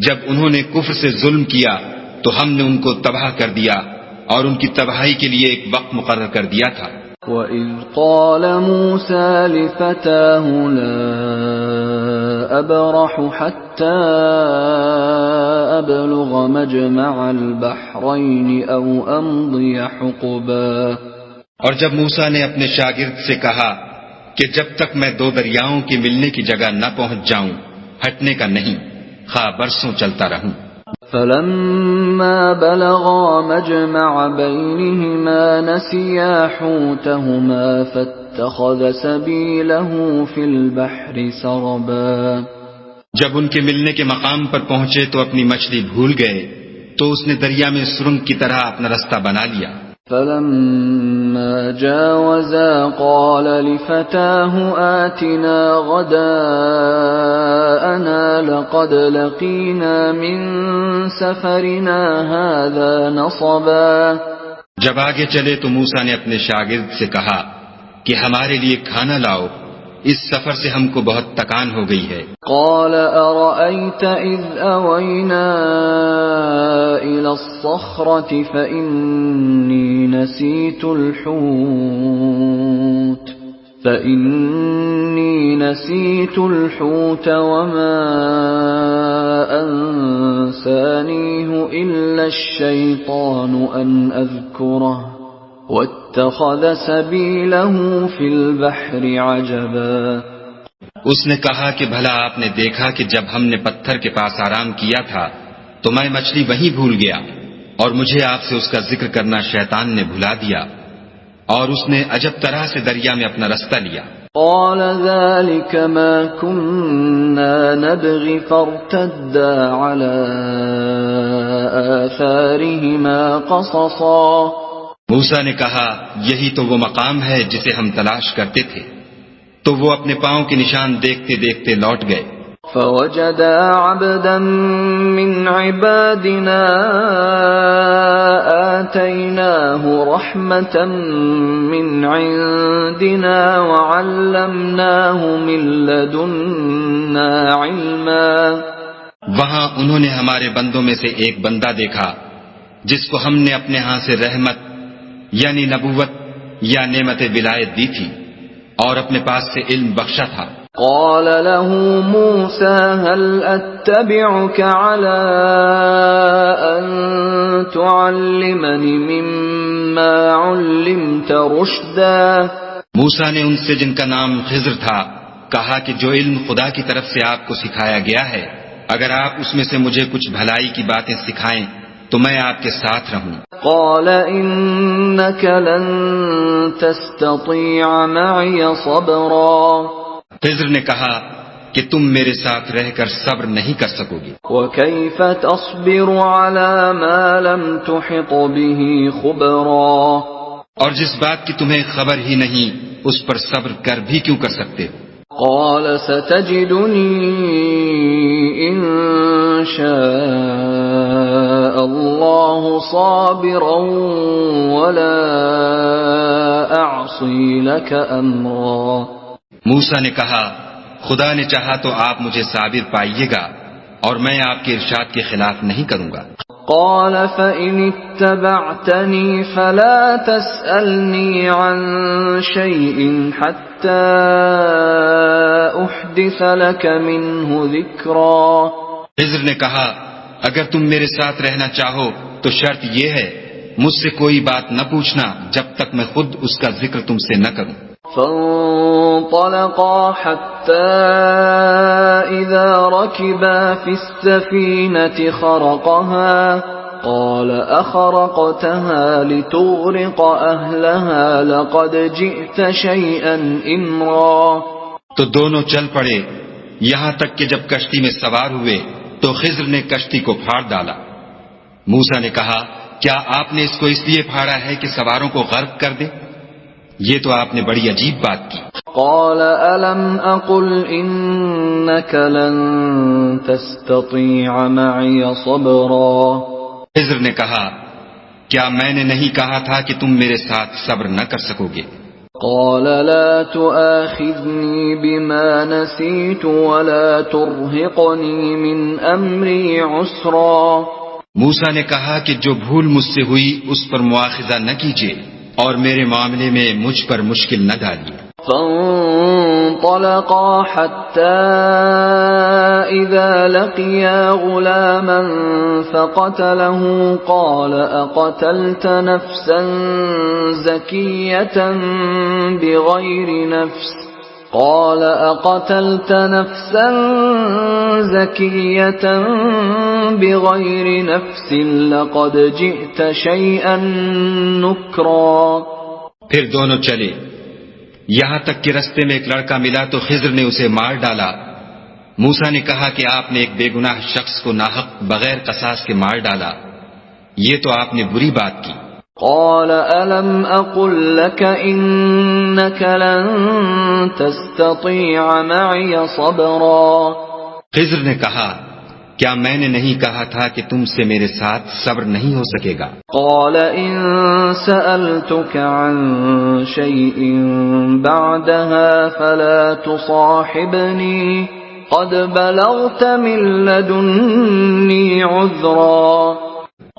جب انہوں نے کفر سے ظلم کیا تو ہم نے ان کو تباہ کر دیا اور ان کی تباہی کے لیے ایک وقت مقرر کر دیا تھا۔ وَإِذْ قَالَ مُوسَىٰ لِفَتَاهُ لَا أَبْرَحُ حَتَّىٰ أَبْلُغَ مَجْمَعَ الْبَحْرَيْنِ أَوْ أَمْضِيَ حُقُبًا۔ اور جب موسیٰ نے اپنے شاگرد سے کہا کہ جب تک میں دو دریاؤں کے ملنے کی جگہ نہ پہنچ جاؤں ہٹنے کا نہیں، خواہ برسوں چلتا رہوں۔ فَلَمَّا بَلَغَا مَجْمَعَ بَيْنِهِمَا نَسِيَا حُوتَهُمَا فَاتَّخَذَ سَبِيلَهُ فِي الْبَحْرِ سَرَبًا۔ جب ان کے ملنے کے مقام پر پہنچے تو اپنی مچھلی بھول گئے تو اس نے دریا میں سرنگ کی طرح اپنا رستہ بنا لیا۔ فَلَمَّا جَاوَزَا قَالَ لِفَتَاهُ آتِنَا غَدَاءَنَا لَقَدْ لَقِينَا مِن سَفَرِنَا هَٰذَا نَصَبًا۔ جب آگے چلے تو موسیٰ نے اپنے شاگرد سے کہا کہ ہمارے لیے کھانا لاؤ، اس سفر سے ہم کو بہت تکان ہو گئی ہے۔ قال أرأيت إذ أوينا إلى الصخرة فإني نسيت الحوت وما أنسانيه إلا الشيطان أن أذكره واتخذ سبيله في البحر عجبا۔ اس نے کہا کہ بھلا آپ نے دیکھا کہ جب ہم نے پتھر کے پاس آرام کیا تھا تو میں مچھلی وہیں بھول گیا اور مجھے آپ سے اس کا ذکر کرنا شیطان نے بھلا دیا اور اس نے عجب طرح سے دریا میں اپنا رستہ لیا۔ قال ذلك ما كنا نبغي فارتدا على آثارهما قصصا۔ موسیٰ نے کہا یہی تو وہ مقام ہے جسے ہم تلاش کرتے تھے، تو وہ اپنے پاؤں کے نشان دیکھتے دیکھتے لوٹ گئے۔ فوجدا عبدا من عبادنا آتيناه رحمة من عندنا وعلمناه من لدنا علما۔ وہاں انہوں نے ہمارے بندوں میں سے ایک بندہ دیکھا جس کو ہم نے اپنے ہاں سے رحمت یعنی نبوت یا نعمت ولایت دی تھی اور اپنے پاس سے علم بخشا تھا۔ قال له موسى هل أتبعك على أن تعلمني مما علمت رشدا۔ موسیٰ نے ان سے جن کا نام خضر تھا کہا کہ جو علم خدا کی طرف سے آپ کو سکھایا گیا ہے اگر آپ اس میں سے مجھے کچھ بھلائی کی باتیں سکھائیں تو میں آپ کے ساتھ رہوں۔ قال إنك لن تستطيع معي صبرا۔ خضر نے کہا کہ تم میرے ساتھ رہ کر صبر نہیں کر سکو گے۔ وكيف تصبر على ما لم تحط به خبرا۔ اور جس بات کی تمہیں خبر ہی نہیں اس پر صبر کر بھی کیوں کر سکتے ہو؟ قال ستجدني إن شاء الله صابرا ولا أعصي لك أمرا۔ موسیٰ نے کہا خدا نے چاہا تو آپ مجھے صابر پائیے گا اور میں آپ کے ارشاد کے خلاف نہیں کروں گا۔ قال فإن اتبعتني فلا تسألني عن شيء حتى أحدث لك منه ذكرا۔ خضر نے کہا اگر تم میرے ساتھ رہنا چاہو تو شرط یہ ہے مجھ سے کوئی بات نہ پوچھنا جب تک میں خود اس کا ذکر تم سے نہ کروں۔ فانطلقا حتى إذا ركبا في السفينة خرقها قال أخرقتها لتغرق أهلها لقد جئت شيئا إمرا۔ تو دونوں چل پڑے یہاں تک کہ جب کشتی میں سوار ہوئے تو خضر نے کشتی کو پھاڑ ڈالا۔ موسیٰ نے کہا کیا آپ نے اس کو اس لیے پھاڑا ہے کہ سواروں کو غرق کر دے؟ یہ تو آپ نے بڑی عجیب بات کی۔ قال ألم أقل إنك لن تستطيع معي صبرا۔ خضر نے کہا کیا میں نے نہیں کہا تھا کہ تم میرے ساتھ صبر نہ کر سکو گے؟ قال لا تؤاخذني بما نسيت ولا ترهقني من أمري عسرا۔ موسیٰ نے کہا کہ جو بھول مجھ سے ہوئی اس پر مواخذہ نہ کیجیے اور میرے معاملے میں مجھ پر مشکل نہ ڈالیے۔ فانطلقا حتى إذا لقيا غلاما فقتله قال أقتلت نفسا زكية بغير نفس قال أقتلت نفسا زكية بغير نفس لقد جئت شيئا نكرا۔ پھر دونوں چلے یہاں تک کہ رستے میں ایک لڑکا ملا تو خضر نے اسے مار ڈالا۔ موسیٰ نے کہا کہ آپ نے ایک بے گناہ شخص کو ناحق بغیر قصاص کے مار ڈالا، یہ تو آپ نے بری بات کی۔ قال ألم أقل لك إنك لن تستطيع معي صبرا۔ خضر نے کہا کیا میں نے نہیں کہا تھا کہ تم سے میرے ساتھ صبر نہیں ہو سکے گا؟ قال إن سألتك عن شيء بعدها فلا تصاحبني قد بلغت من لدني عذرا۔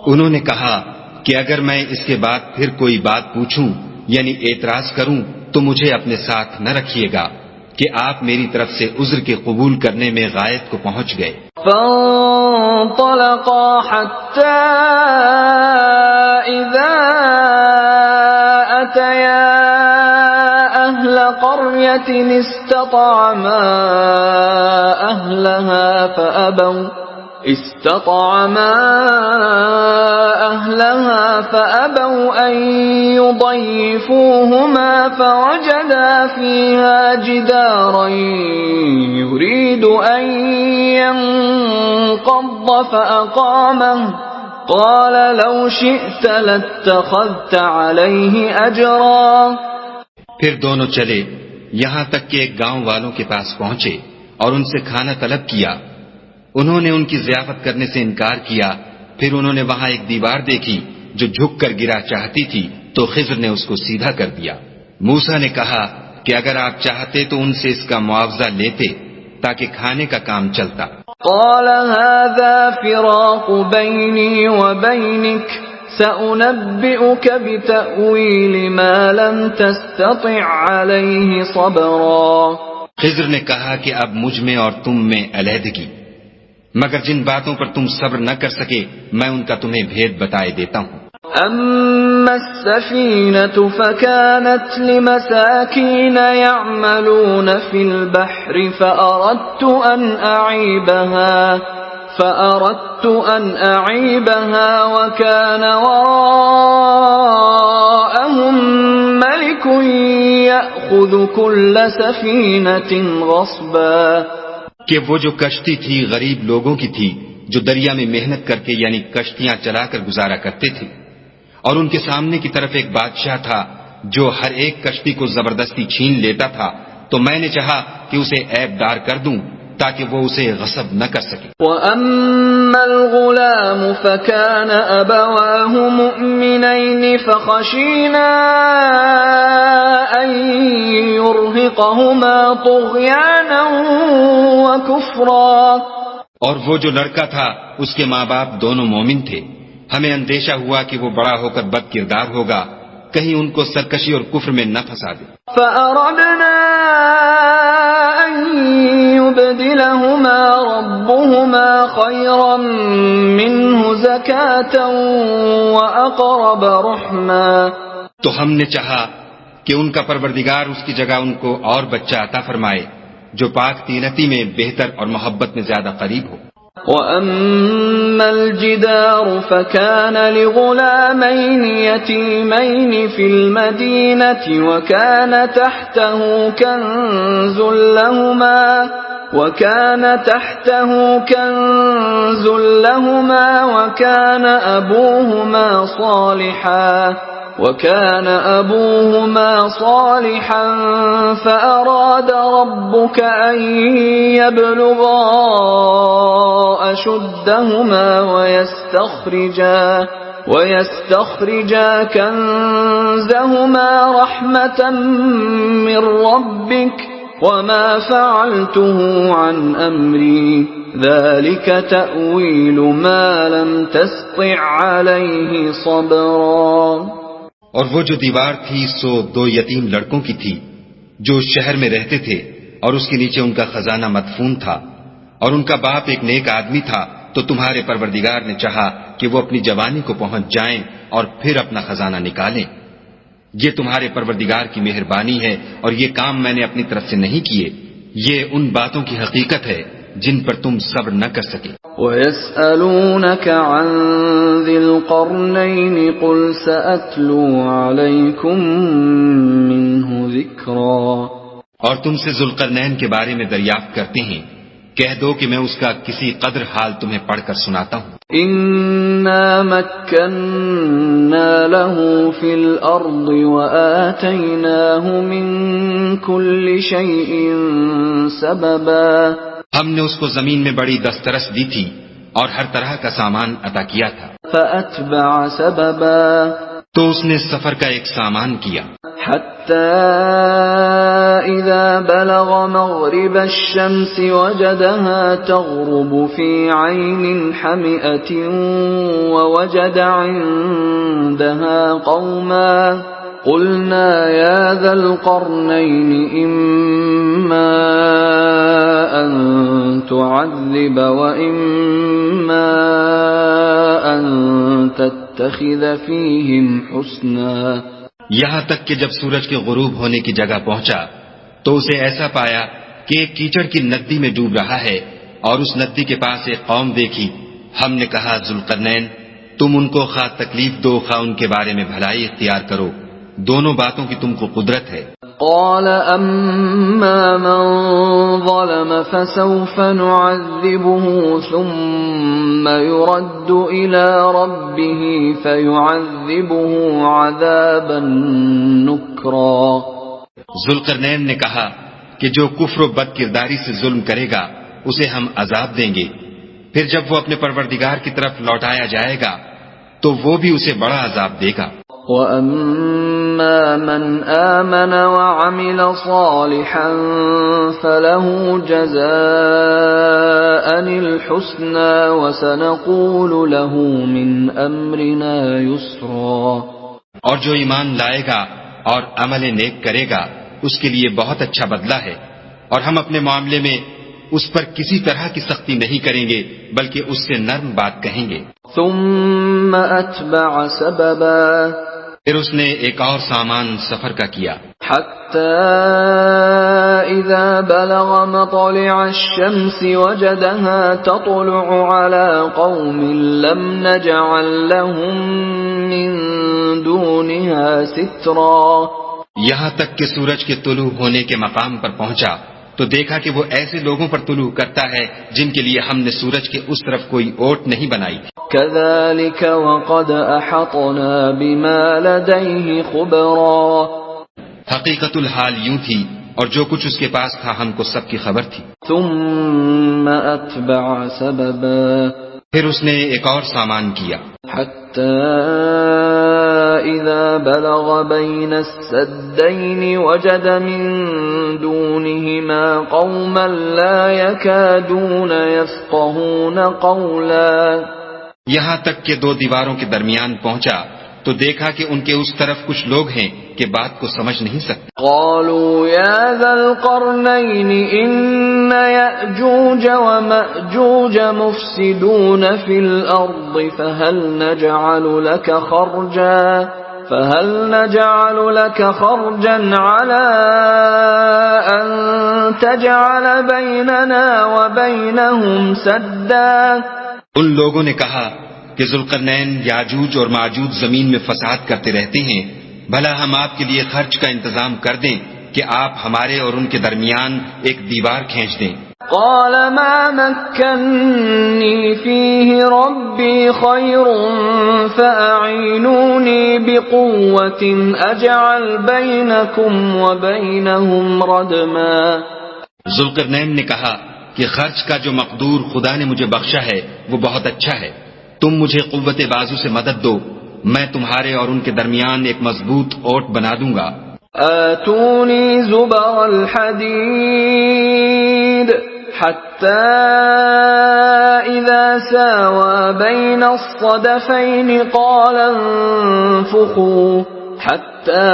انہوں نے کہا کہ اگر میں اس کے بعد پھر کوئی بات پوچھوں یعنی اعتراض کروں تو مجھے اپنے ساتھ نہ رکھیے گا کہ آپ میری طرف سے عذر کے قبول کرنے میں غایت کو پہنچ گئے۔ فانطلقا حتى إذا أتيا أهل قرية استطعما أهلها فأبوا أن يضيفوهما فوجدا فيها جدارا يريد أن ينقض فأقامه قال لو شئت لاتخذت عليه أجرا۔ پھر دونوں چلے یہاں تک کہ ایک گاؤں والوں کے پاس پہنچے اور ان سے کھانا طلب کیا۔ انہوں نے ان کی ضیافت کرنے سے انکار کیا۔ پھر انہوں نے وہاں ایک دیوار دیکھی جو جھک کر گرا چاہتی تھی تو خضر نے اس کو سیدھا کر دیا۔ موسیٰ نے کہا کہ اگر آپ چاہتے تو ان سے اس کا معاوضہ لیتے تاکہ کھانے کا کام چلتا۔ قال هذا فراق بيني وبينك سأنبئك بتأويل ما لم تستطع عليه صبرا۔ خضر نے کہا کہ اب مجھ میں اور تم میں علیحدگی، مگر جن باتوں پر تم صبر نہ کر سکے میں ان کا تمہیں بھید بتائے دیتا ہوں۔ أما السفينة فكانت لمساكين يعملون في البحر فأردت أن أعيبها وكان وراءهم ملك يأخذ كل سفينة غصبا۔ کہ وہ جو کشتی تھی غریب لوگوں کی تھی جو دریا میں محنت کر کے یعنی کشتیاں چلا کر گزارا کرتے تھے، اور ان کے سامنے کی طرف ایک بادشاہ تھا جو ہر ایک کشتی کو زبردستی چھین لیتا تھا، تو میں نے چاہا کہ اسے عیب دار کر دوں تاکہ وہ اسے غصب نہ کر سکے۔ وَأَمَّا الْغُلَامُ فَكَانَ أَبَوَاهُ مُؤْمِنَيْنِ فَخَشِينَا أَن يُرْهِقَهُمَا طُغْيَانًا وَكُفْرًا۔ اور وہ جو لڑکا تھا اس کے ماں باپ دونوں مومن تھے، ہمیں اندیشہ ہوا کہ وہ بڑا ہو کر بد کردار ہوگا، کہیں ان کو سرکشی اور کفر میں نہ پھنسا دے۔ فَأَرَدْنَا أَن يُبْدِلَهُمَا رَبُّهُمَا خَيْرًا مِّنْهُ زَكَاةً وَأَقْرَبَ رُحْمًا۔ تو ہم نے چاہا کہ ان کا پروردگار اس کی جگہ ان کو اور بچہ عطا فرمائے جو پاک تینتی میں بہتر اور محبت میں زیادہ قریب ہو۔ وَأَمَّا الْجِدَارُ فَكَانَ لِغُلَامَيْنِ يَتِيمَيْنِ فِي الْمَدِينَةِ وَكَانَ تَحْتَهُ كَنْزٌ لَهُمَا وَكَانَ أَبُوهُمَا صَالِحًا فَأَرَادَ رَبُّكَ أَن يَبْلُغَا أَشُدَّهُمَا وَيَسْتَخْرِجَا كَنزَهُمَا رَحْمَةً مِّن رَّبِّكَ وَمَا فَعَلْتُهُ عَنْ أَمْرِي ذَلِكَ تَأْوِيلُ مَا لَمْ تَسْطِع عَلَيْهِ صَبْرًا۔ اور وہ جو دیوار تھی سو دو یتیم لڑکوں کی تھی جو شہر میں رہتے تھے، اور اس کے نیچے ان کا خزانہ مدفون تھا، اور ان کا باپ ایک نیک آدمی تھا، تو تمہارے پروردگار نے چاہا کہ وہ اپنی جوانی کو پہنچ جائیں اور پھر اپنا خزانہ نکالیں۔ یہ تمہارے پروردگار کی مہربانی ہے، اور یہ کام میں نے اپنی طرف سے نہیں کیے، یہ ان باتوں کی حقیقت ہے جن پر تم صبر نہ کر سکے۔ وَيَسْأَلُونَكَ عَنْ ذِي الْقَرْنَيْنِ قُلْ سَأَتْلُو عَلَيْكُمْ مِنْهُ ذِكْرًا۔ اور تم سے ذوالقرنین کے بارے میں دریافت کرتے ہیں، کہہ دو کہ میں اس کا کسی قدر حال تمہیں پڑھ کر سناتا ہوں۔ إِنَّا مَكَّنَّا لَهُ فِي الْأَرْضِ وَآتَيْنَاهُ مِنْ كُلِّ شَيْءٍ سَبَبًا۔ ہم نے اس کو زمین میں بڑی دسترس دی تھی اور ہر طرح کا سامان عطا کیا تھا۔ فَأَتْبَعَ سَبَبًا۔ تو اس نے سفر کا ایک سامان کیا، حَتَّى إِذَا بَلَغَ مَغْرِبَ الشَّمْسِ وَجَدَهَا تَغْرُبُ فِي عَيْنٍ حَمِئَةٍ وَوَجَدَ عِندَهَا قَوْمًا قُلْنَا يَا ذَا الْقَرْنَيْنِ إِمَّا أَن تُعَذِّبَ وَإِمَّا أَن تَتَّخِذَ فِيهِمْ حُسْنًا۔ یہاں تک کہ جب سورج کے غروب ہونے کی جگہ پہنچا تو اسے ایسا پایا کہ ایک کیچڑ کی ندی میں ڈوب رہا ہے، اور اس ندی کے پاس ایک قوم دیکھی۔ ہم نے کہا ذوالقرنین، تم ان کو خواہ تکلیف دو خواہ ان کے بارے میں بھلائی اختیار کرو، دونوں باتوں کی تم کو قدرت ہے۔ قال اما من ظلم فسوف نعذبه ثم يرد الى ربه فيعذبه عذابا نكرا۔ ذوالقرنین نے کہا کہ جو کفر و بد کرداری سے ظلم کرے گا اسے ہم عذاب دیں گے، پھر جب وہ اپنے پروردگار کی طرف لوٹایا جائے گا تو وہ بھی اسے بڑا عذاب دے گا۔ وَأَمَّا مَنْ آمَنَ وَعَمِلَ صَالِحًا فَلَهُ جَزَاءً الْحُسْنَى وَسَنَقُولُ لَهُ مِنْ أَمْرِنَا يُسْرًا۔ اور جو ایمان لائے گا اور عمل نیک کرے گا اس کے لیے بہت اچھا بدلہ ہے، اور ہم اپنے معاملے میں اس پر کسی طرح کی سختی نہیں کریں گے بلکہ اس سے نرم بات کہیں گے۔ ثم اتبع سببا، پھر اس نے ایک اور سامان سفر کا کیا، حتى اذا بلغ مطلع الشمس وجدها تطلع على قوم لم نجعل لهم من دونها سترا۔ یہاں تک کہ سورج کے طلوع ہونے کے مقام پر پہنچا تو دیکھا کہ وہ ایسے لوگوں پر طلوع کرتا ہے جن کے لیے ہم نے سورج کے اس طرف کوئی اوٹ نہیں بنائی۔ كذلك وقد احطنا بما لديه خبرا، حقیقت الحال یوں تھی اور جو کچھ اس کے پاس تھا ہم کو سب کی خبر تھی۔ ثم اتبع سببا، پھر اس نے ایک اور سامان کیا، حتى اذا بلغ بين السدين وجد من دونهما قوما لا يكادون يفقهون قولا۔ یہاں تک کہ دو دیواروں کے درمیان پہنچا تو دیکھا کہ ان کے اس طرف کچھ لوگ ہیں کہ بات کو سمجھ نہیں سکتے۔ قالوا يا ذا القرنين إن يأجوج ومأجوج مفسدون في الأرض فهل نجعل لك خرجا على أن تجعل بيننا وبينهم سدا۔ ان لوگوں نے کہا کہ ذوالقرنین یاجوج اور ماجوج زمین میں فساد کرتے رہتے ہیں، بھلا ہم آپ کے لیے خرچ کا انتظام کر دیں کہ آپ ہمارے اور ان کے درمیان ایک دیوار کھینچ دیں۔ قال ما مكنني فيه ربي خير فأعينوني بقوة أجعل بينكم وبينهم ردما۔ ذوالقرنین نے کہا کہ خرچ کا جو مقدور خدا نے مجھے بخشا ہے وہ بہت اچھا ہے، تم مجھے قوت بازو سے مدد دو، میں تمہارے اور ان کے درمیان ایک مضبوط اوٹ بنا دوں گا۔ آتونی زبر الحدید حتى إذا ساوى بين الصدفين قال انفخوا حتى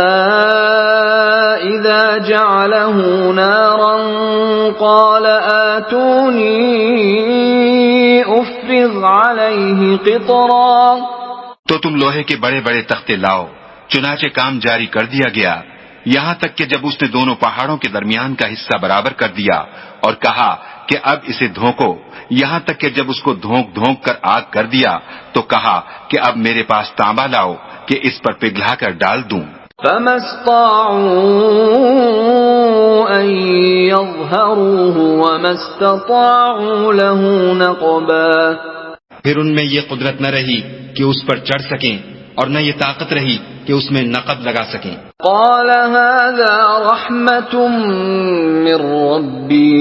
إذا جعله نارا قال آتوني أفرغ عليه قطرا۔ تو تم لوہے کے بڑے بڑے تختے لاؤ۔ چنانچہ کام جاری کر دیا گیا، یہاں تک کہ جب اس نے دونوں پہاڑوں کے درمیان کا حصہ برابر کر دیا اور کہا کہ اب اسے دھونکو، یہاں تک کہ جب اس کو دھونک کر آگ کر دیا تو کہا کہ اب میرے پاس تانبا لاؤ کہ اس پر پگھلا کر ڈال دوں۔ فما استطاعوا أن يظهروه وما استطاعوا له نقبا۔ پھر ان میں یہ قدرت نہ رہی کہ اس پر چڑھ سکیں اور نہ یہ طاقت رہی کہ اس میں نقب لگا سکیں۔ قال هذا رحمة من ربي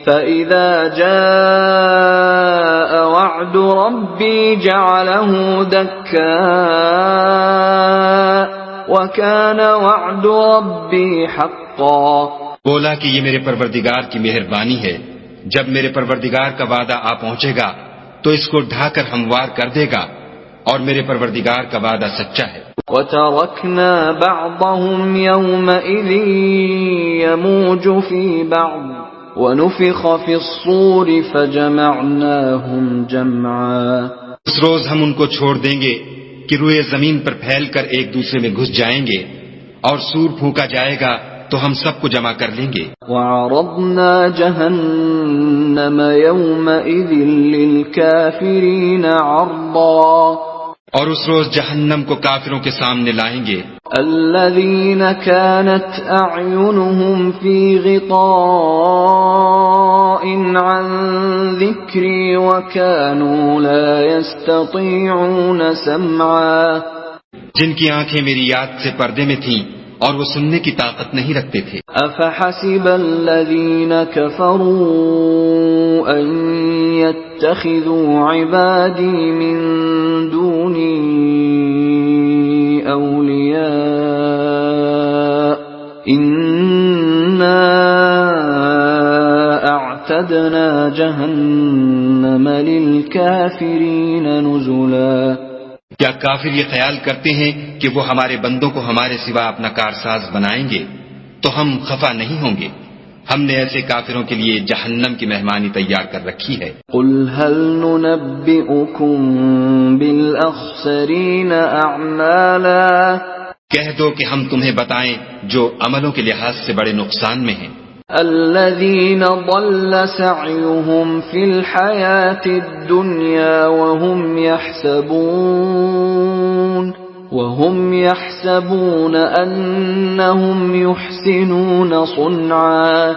فإذا جاء وعد ربي جعله دكا وكان وعد ربي حقا۔ بولا کہ یہ میرے پروردگار کی مہربانی ہے، جب میرے پروردگار کا وعدہ آ پہنچے گا تو اس کو ڈھا کر ہموار کر دے گا، اور میرے پروردگار کا وعدہ سچا ہے۔ وَتَرَكْنَا بَعْضَهُمْ يَوْمَئِذٍ يَمُوجُ فِي بَعْضٍ وَنُفِخَ فِي الصُّورِ فَجَمَعْنَاهُمْ جَمْعًا۔ اس روز ہم ان کو چھوڑ دیں گے کہ روئے زمین پر پھیل کر ایک دوسرے میں گھس جائیں گے، اور سور پھونکا جائے گا تو ہم سب کو جمع کر لیں گے. وعرضنا جہنم یومئذ للکافرین عرضا، اور اس روز جہنم کو کافروں کے سامنے لائیں گے. الذین كانت اعینهم فی غطاء عن ذکری وكانوا لا يستطيعون سمعا، جن کی آنکھیں میری یاد سے پردے میں تھیں اور وہ سننے کی طاقت نہیں رکھتے تھے. افحسب الذین كفروا ان يتخذوا عبادی من دونی اولیاء انا اعتدنا جہنم للکافرین نزلا. کیا کافر یہ خیال کرتے ہیں کہ وہ ہمارے بندوں کو ہمارے سوا اپنا کارساز بنائیں گے تو ہم خفا نہیں ہوں گے؟ ہم نے ایسے کافروں کے لیے جہنم کی مہمانی تیار کر رکھی ہے. قل هل ننبئكم بالاخسرین اعمالا، کہہ دو کہ ہم تمہیں بتائیں جو عملوں کے لحاظ سے بڑے نقصان میں ہیں. الذين ضل سعيهم في الحياة الدنيا وهم يحسبون أنهم يحسنون صنعا،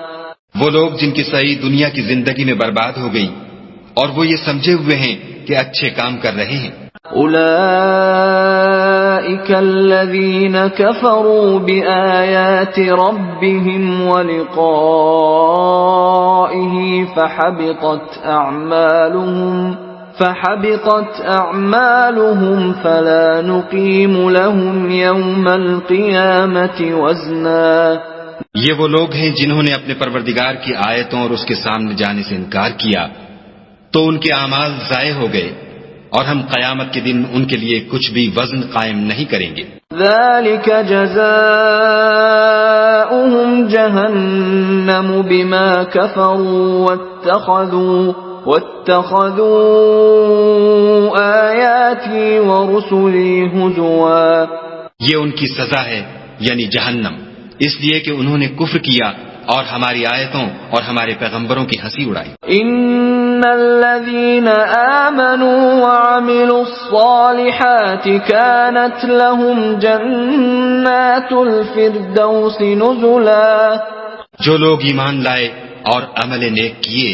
وہ لوگ جن کی سعی دنیا کی زندگی میں برباد ہو گئی اور وہ یہ سمجھے ہوئے ہیں کہ اچھے کام کر رہے ہیں. أولئك الذين كفروا بآيات ربهم ولقائه فحبطت أعمالهم فلا نقيم لهم يوم القيامة وزنا. یہ وہ لوگ ہیں جنہوں نے اپنے پروردگار کی آیتوں اور اس کے سامنے جانے سے انکار کیا تو ان کے اعمال ضائع ہو گئے اور ہم قیامت کے دن ان کے لیے کچھ بھی وزن قائم نہیں کریں گے. ذلك جزاؤهم جہنم بما كفروا واتخذوا آیاتی ورسلی ہزوا. یہ ان کی سزا ہے یعنی جہنم، اس لیے کہ انہوں نے کفر کیا اور ہماری آیتوں اور ہمارے پیغمبروں کی ہنسی اڑائی. ان الذين آمنوا وعملوا الصالحات كانت لهم جنات الفردوس نزلا. جو لوگ ایمان لائے اور عمل نیک کیے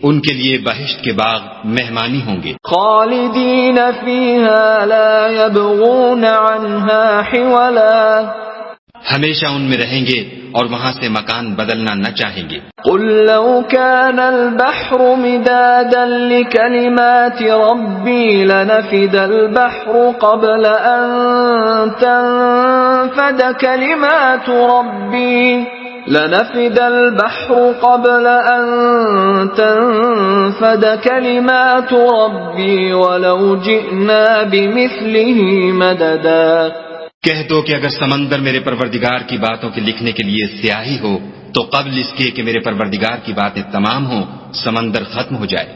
ان کے لیے بہشت کے باغ مہمانی ہوں گے. خالدین فیہا لا یبغون عنہا حولا، ہمیشہ ان میں رہیں گے اور وہاں سے مکان بدلنا نہ چاہیں گے. قل لو كان البحر مدادا لكلمات ربي لنفد البحر قبل أن تنفد كلمات ربي ولو جئنا بمثله مددا. کہہ دو کہ اگر سمندر میرے پروردگار کی باتوں کے لکھنے کے لیے سیاہی ہو تو قبل اس کے کہ میرے پروردگار کی باتیں تمام ہوں سمندر ختم ہو جائے،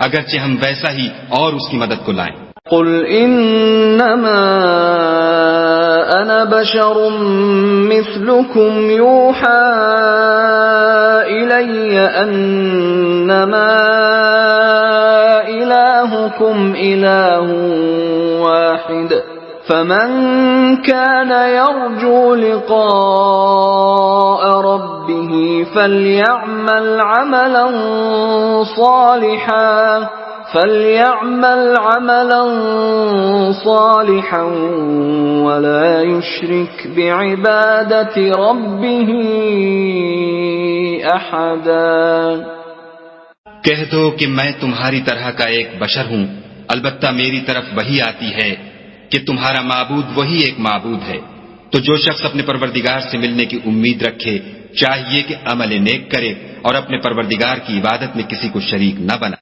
اگرچہ ہم ویسا ہی اور اس کی مدد کو لائیں. قل انما انا بشر مثلكم يوحى الي انما الهكم اله واحد فمن كان يرجو لقاء ربه فليعمل عملا صالحا ولا يشرك بعبادة ربه أحدا. کہہ دو کہ میں تمہاری طرح کا ایک بشر ہوں، البتہ میری طرف وہی آتی ہے کہ تمہارا معبود وہی ایک معبود ہے، تو جو شخص اپنے پروردگار سے ملنے کی امید رکھے چاہیے کہ عمل نیک کرے اور اپنے پروردگار کی عبادت میں کسی کو شریک نہ بنا.